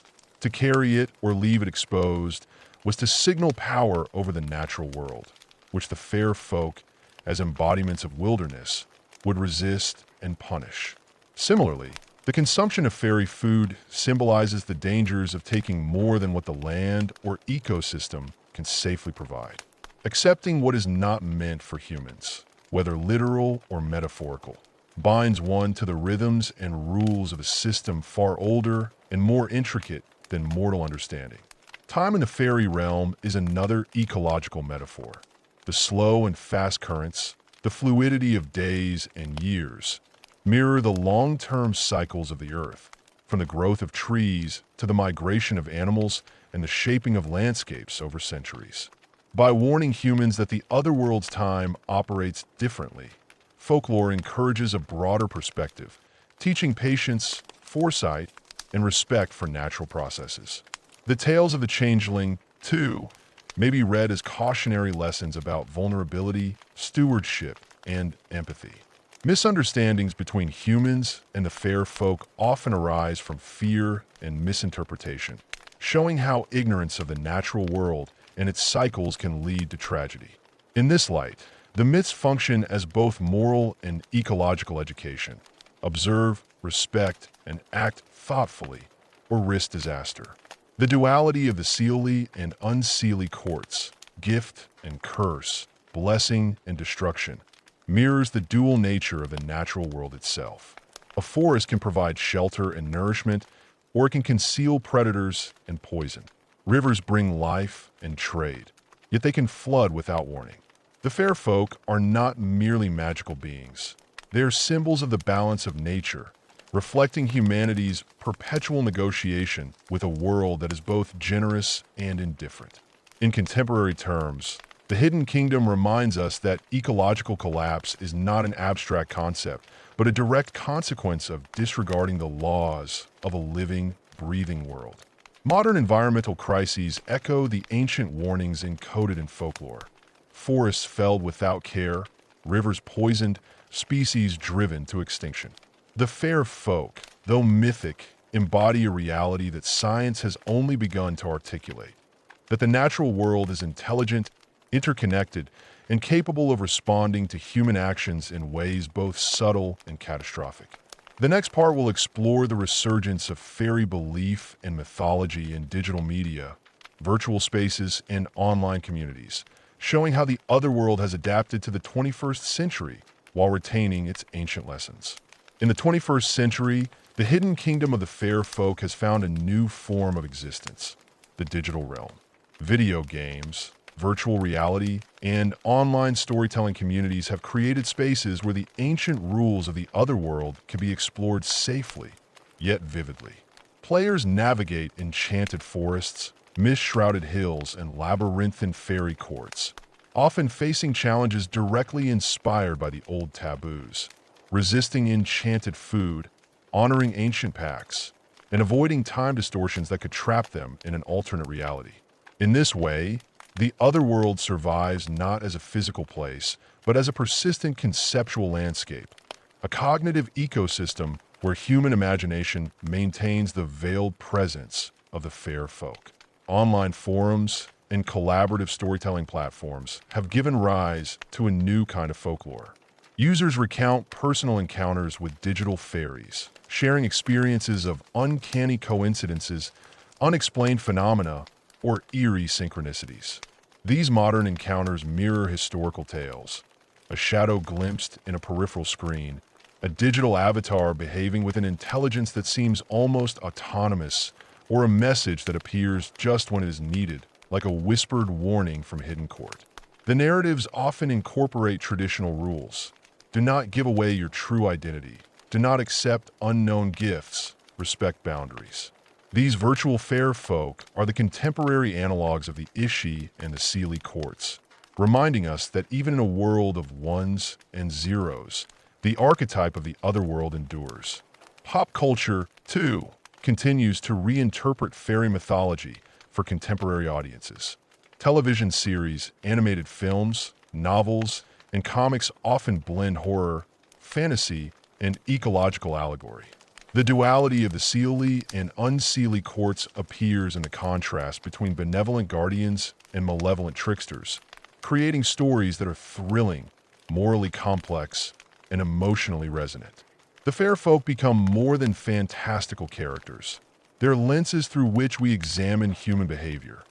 To carry it or leave it exposed was to signal power over the natural world, which the fair folk, as embodiments of wilderness, would resist and punish. Similarly, the consumption of fairy food symbolizes the dangers of taking more than what the land or ecosystem can safely provide. Accepting what is not meant for humans, whether literal or metaphorical, binds one to the rhythms and rules of a system far older and more intricate than mortal understanding. Time in the fairy realm is another ecological metaphor. The slow and fast currents, the fluidity of days and years, mirror the long-term cycles of the earth, from the growth of trees to the migration of animals and the shaping of landscapes over centuries. By warning humans that the other world's time operates differently, folklore encourages a broader perspective, teaching patience, foresight, and respect for natural processes. The tales of the changeling, too, may be read as cautionary lessons about vulnerability, stewardship, and empathy. Misunderstandings between humans and the fair folk often arise from fear and misinterpretation, showing how ignorance of the natural world and its cycles can lead to tragedy. In this light, the myths function as both moral and ecological education. Observe, respect, and act thoughtfully, or risk disaster. The duality of the Celely and Unseely courts, gift and curse, blessing and destruction, mirrors the dual nature of the natural world itself. A forest can provide shelter and nourishment, or it can conceal predators and poison. Rivers bring life and trade, yet they can flood without warning. The fair folk are not merely magical beings. They are symbols of the balance of nature, reflecting humanity's perpetual negotiation with a world that is both generous and indifferent. In contemporary terms, the Hidden Kingdom reminds us that ecological collapse is not an abstract concept, but a direct consequence of disregarding the laws of a living, breathing world. Modern environmental crises echo the ancient warnings encoded in folklore. Forests felled without care, rivers poisoned, species driven to extinction. The fair folk, though mythic, embody a reality that science has only begun to articulate. That the natural world is intelligent, interconnected, and capable of responding to human actions in ways both subtle and catastrophic. The next part will explore the resurgence of fairy belief and mythology in digital media, virtual spaces, and online communities, showing how the otherworld has adapted to the 21st century while retaining its ancient lessons. In the 21st century, the hidden kingdom of the fair folk has found a new form of existence, the digital realm. Video games, virtual reality, and online storytelling communities have created spaces where the ancient rules of the otherworld can be explored safely, yet vividly. Players navigate enchanted forests, mist-shrouded hills, and labyrinthine fairy courts, often facing challenges directly inspired by the old taboos, resisting enchanted food, honoring ancient pacts, and avoiding time distortions that could trap them in an alternate reality. In this way, the otherworld survives not as a physical place, but as a persistent conceptual landscape, a cognitive ecosystem where human imagination maintains the veiled presence of the fair folk. Online forums and collaborative storytelling platforms have given rise to a new kind of folklore. Users recount personal encounters with digital fairies, sharing experiences of uncanny coincidences, unexplained phenomena, or eerie synchronicities. These modern encounters mirror historical tales, a shadow glimpsed in a peripheral screen, a digital avatar behaving with an intelligence that seems almost autonomous, or a message that appears just when it is needed, like a whispered warning from hidden court. The narratives often incorporate traditional rules. Do not give away your true identity. Do not accept unknown gifts. Respect boundaries. These virtual fair folk are the contemporary analogs of the Ishi and the Celely courts, reminding us that even in a world of ones and zeros, the archetype of the otherworld endures. Pop culture, too, continues to reinterpret fairy mythology for contemporary audiences. Television series, animated films, novels, and comics often blend horror, fantasy, and ecological allegory. The duality of the Celely and Unseely courts appears in the contrast between benevolent guardians and malevolent tricksters, creating stories that are thrilling, morally complex, and emotionally resonant. The fair folk become more than fantastical characters. They're lenses through which we examine human behavior,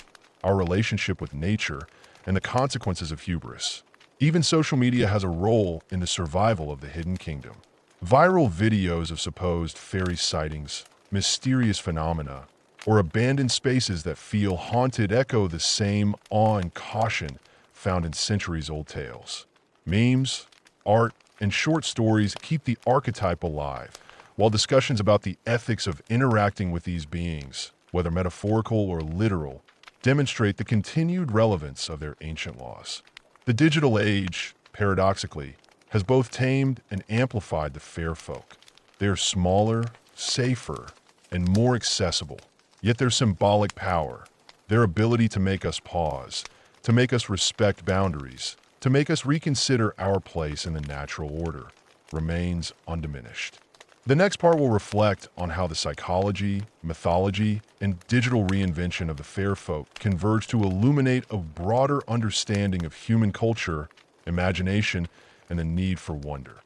our relationship with nature, and the consequences of hubris. Even social media has a role in the survival of the hidden kingdom. Viral videos of supposed fairy sightings, mysterious phenomena, or abandoned spaces that feel haunted echo the same awe and caution found in centuries-old tales. Memes, art, and short stories keep the archetype alive, while discussions about the ethics of interacting with these beings, whether metaphorical or literal, demonstrate the continued relevance of their ancient laws. The digital age, paradoxically, has both tamed and amplified the fair folk. They are smaller, safer, and more accessible, yet their symbolic power, their ability to make us pause, to make us respect boundaries, to make us reconsider our place in the natural order, remains undiminished. The next part will reflect on how the psychology, mythology, and digital reinvention of the fair folk converge to illuminate a broader understanding of human culture, imagination, and the need for wonder.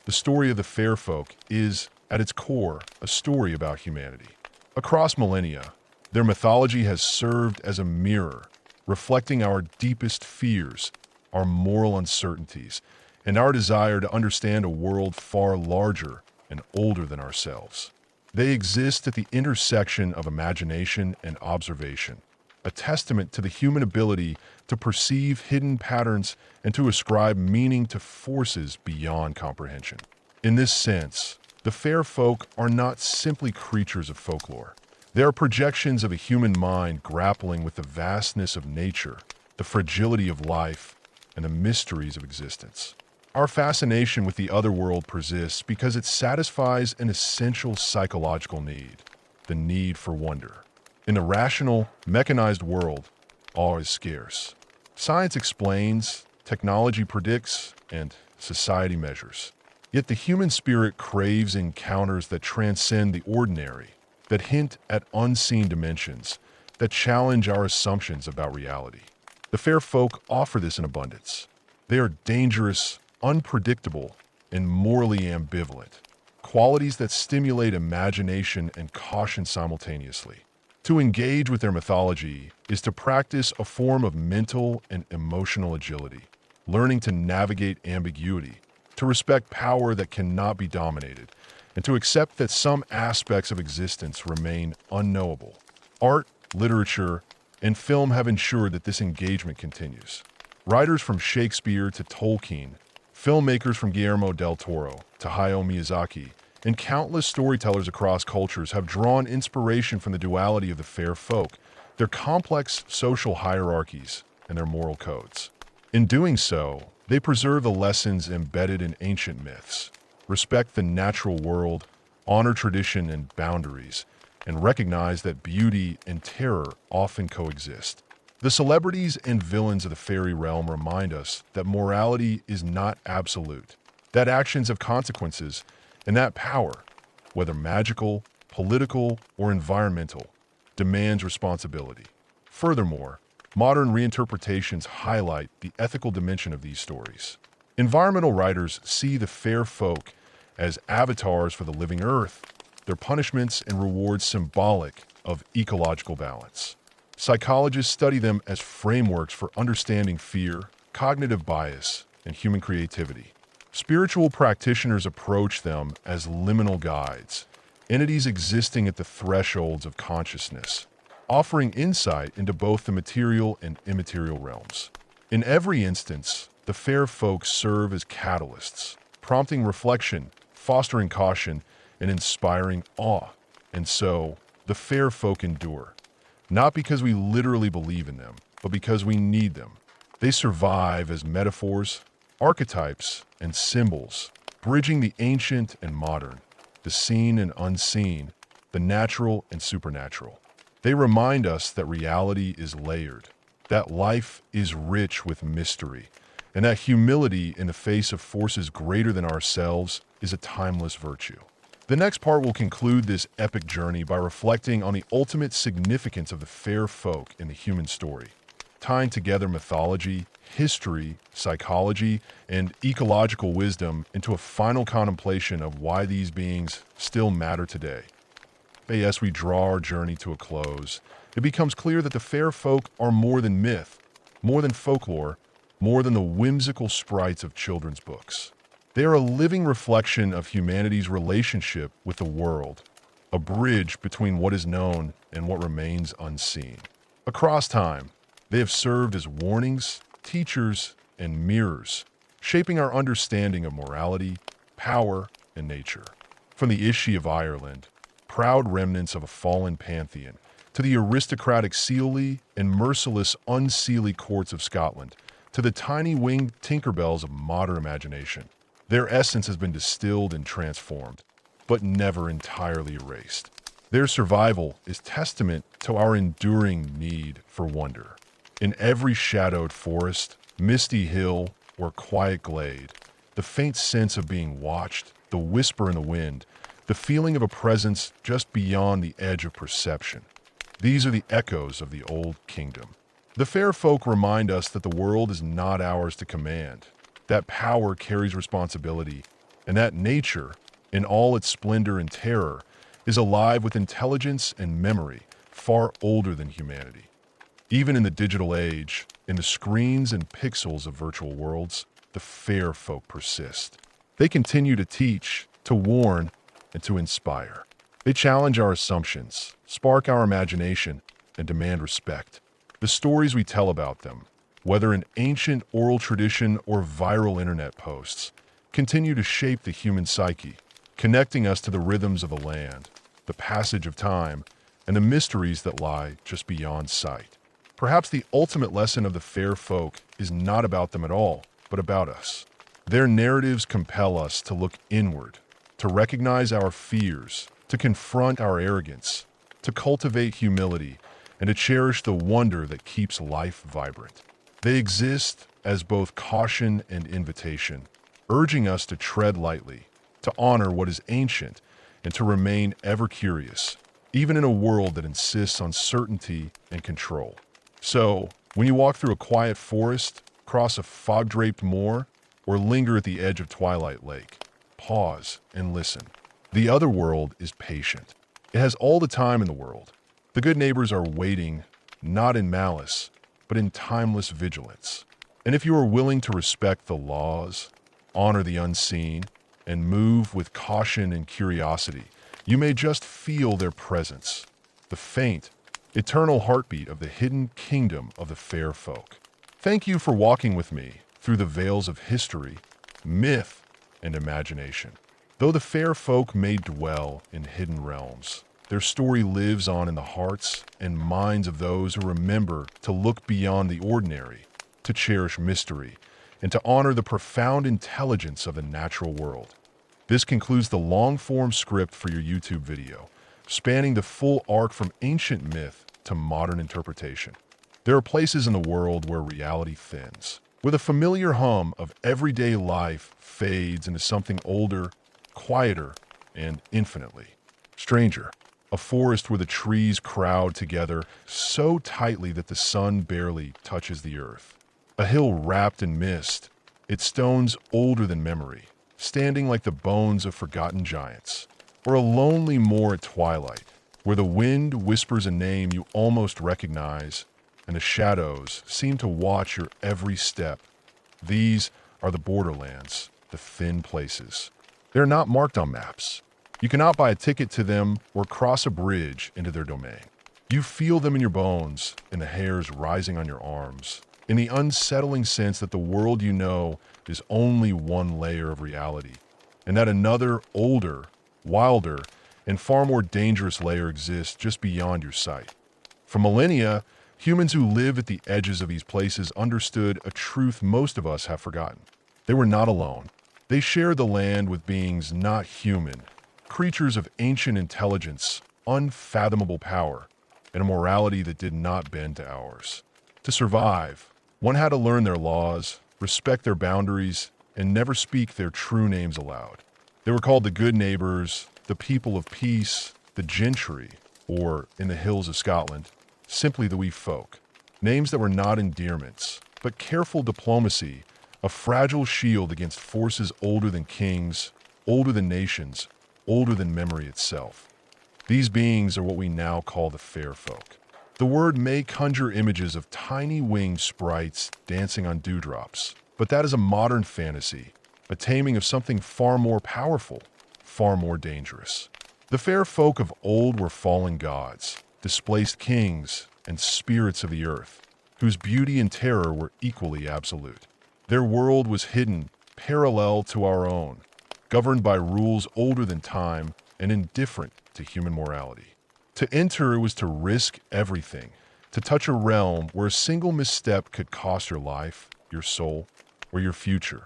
The story of the fair folk is, at its core, a story about humanity. Across millennia, their mythology has served as a mirror, reflecting our deepest fears, our moral uncertainties, and our desire to understand a world far larger and older than ourselves. They exist at the intersection of imagination and observation, a testament to the human ability to perceive hidden patterns and to ascribe meaning to forces beyond comprehension. In this sense, the fair folk are not simply creatures of folklore. They are projections of a human mind grappling with the vastness of nature, the fragility of life, and the mysteries of existence. Our fascination with the otherworld persists because it satisfies an essential psychological need, the need for wonder. In a rational, mechanized world, awe is scarce. Science explains, technology predicts, and society measures. Yet the human spirit craves encounters that transcend the ordinary, that hint at unseen dimensions, that challenge our assumptions about reality. The fair folk offer this in abundance. They are dangerous, unpredictable, and morally ambivalent, qualities that stimulate imagination and caution simultaneously. To engage with their mythology is to practice a form of mental and emotional agility, learning to navigate ambiguity, to respect power that cannot be dominated, and to accept that some aspects of existence remain unknowable. Art, literature, and film have ensured that this engagement continues. Writers from Shakespeare to Tolkien, filmmakers from Guillermo del Toro to Hayao Miyazaki, and countless storytellers across cultures have drawn inspiration from the duality of the fair folk, their complex social hierarchies, and their moral codes. In doing so, they preserve the lessons embedded in ancient myths, respect the natural world, honor tradition and boundaries, and recognize that beauty and terror often coexist. The celebrities and villains of the fairy realm remind us that morality is not absolute, that actions have consequences, and that power, whether magical, political, or environmental, demands responsibility. Furthermore, modern reinterpretations highlight the ethical dimension of these stories. Environmental writers see the fair folk as avatars for the living earth, their punishments and rewards symbolic of ecological balance. Psychologists study them as frameworks for understanding fear, cognitive bias, and human creativity. Spiritual practitioners approach them as liminal guides, entities existing at the thresholds of consciousness, offering insight into both the material and immaterial realms. In every instance, the fair folk serve as catalysts, prompting reflection, fostering caution, and inspiring awe. And so, the fair folk endure, not because we literally believe in them, but because we need them. They survive as metaphors, archetypes, and symbols, bridging the ancient and modern, the seen and unseen, the natural and supernatural. They remind us that reality is layered, that life is rich with mystery, and that humility in the face of forces greater than ourselves is a timeless virtue. The next part will conclude this epic journey by reflecting on the ultimate significance of the fair folk in the human story, tying together mythology, history, psychology, and ecological wisdom into a final contemplation of why these beings still matter today. As we draw our journey to a close, it becomes clear that the fair folk are more than myth, more than folklore, more than the whimsical sprites of children's books. They are a living reflection of humanity's relationship with the world, a bridge between what is known and what remains unseen. Across time, they have served as warnings, teachers, and mirrors, shaping our understanding of morality, power, and nature. From the Ishi of Ireland, proud remnants of a fallen pantheon, to the aristocratic Celely and merciless Unseely courts of Scotland, to the tiny winged Tinkerbells of modern imagination. Their essence has been distilled and transformed, but never entirely erased. Their survival is testament to our enduring need for wonder. In every shadowed forest, misty hill, or quiet glade, the faint sense of being watched, the whisper in the wind, the feeling of a presence just beyond the edge of perception. These are the echoes of the old kingdom. The fair folk remind us that the world is not ours to command, that power carries responsibility, and that nature, in all its splendor and terror, is alive with intelligence and memory far older than humanity. Even in the digital age, in the screens and pixels of virtual worlds, the fair folk persist. They continue to teach, to warn, and to inspire. They challenge our assumptions, spark our imagination, and demand respect. The stories we tell about them, whether in ancient oral tradition or viral internet posts, continue to shape the human psyche, connecting us to the rhythms of the land, the passage of time, and the mysteries that lie just beyond sight. Perhaps the ultimate lesson of the fair folk is not about them at all, but about us. Their narratives compel us to look inward, to recognize our fears, to confront our arrogance, to cultivate humility, and to cherish the wonder that keeps life vibrant. They exist as both caution and invitation, urging us to tread lightly, to honor what is ancient, and to remain ever curious, even in a world that insists on certainty and control. So, when you walk through a quiet forest, cross a fog-draped moor, or linger at the edge of Twilight Lake, pause and listen. The other world is patient. It has all the time in the world. The good neighbors are waiting, not in malice, but in timeless vigilance. And if you are willing to respect the laws, honor the unseen, and move with caution and curiosity, you may just feel their presence, the faint, eternal heartbeat of the hidden kingdom of the fair folk. Thank you for walking with me through the veils of history, myth, and imagination. Though the fair folk may dwell in hidden realms, their story lives on in the hearts and minds of those who remember to look beyond the ordinary, to cherish mystery, and to honor the profound intelligence of the natural world. This concludes the long-form script for your YouTube video, spanning the full arc from ancient myth to modern interpretation. There are places in the world where reality thins, where the familiar hum of everyday life fades into something older, quieter, and infinitely stranger. A forest where the trees crowd together so tightly that the sun barely touches the earth. A hill wrapped in mist, its stones older than memory, standing like the bones of forgotten giants. Or a lonely moor at twilight, where the wind whispers a name you almost recognize, and the shadows seem to watch your every step. These are the borderlands, the thin places. They're not marked on maps. You cannot buy a ticket to them or cross a bridge into their domain. You feel them in your bones, in the hairs rising on your arms, in the unsettling sense that the world you know is only one layer of reality, and that another, older, wilder, and far more dangerous layer exists just beyond your sight. For millennia, humans who live at the edges of these places understood a truth most of us have forgotten. They were not alone. They shared the land with beings not human, creatures of ancient intelligence, unfathomable power, and a morality that did not bend to ours. To survive, one had to learn their laws, respect their boundaries, and never speak their true names aloud. They were called the good neighbors, the people of peace, the gentry, or, in the hills of Scotland, simply the wee folk. Names that were not endearments, but careful diplomacy, a fragile shield against forces older than kings, older than nations, older than memory itself. These beings are what we now call the fair folk. The word may conjure images of tiny winged sprites dancing on dewdrops, but that is a modern fantasy, a taming of something far more powerful, far more dangerous. The fair folk of old were fallen gods, displaced kings, and spirits of the earth, whose beauty and terror were equally absolute. Their world was hidden, parallel to our own, governed by rules older than time and indifferent to human morality. To enter, it was to risk everything, to touch a realm where a single misstep could cost your life, your soul, or your future.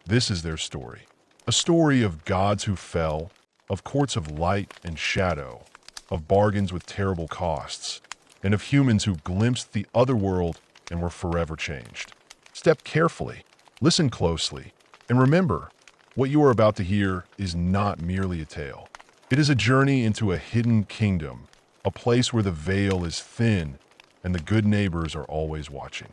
This is their story. A story of gods who fell, of courts of light and shadow, of bargains with terrible costs, and of humans who glimpsed the other world and were forever changed. Step carefully, listen closely, and remember, what you are about to hear is not merely a tale. It is a journey into a hidden kingdom, a place where the veil is thin and the good neighbors are always watching.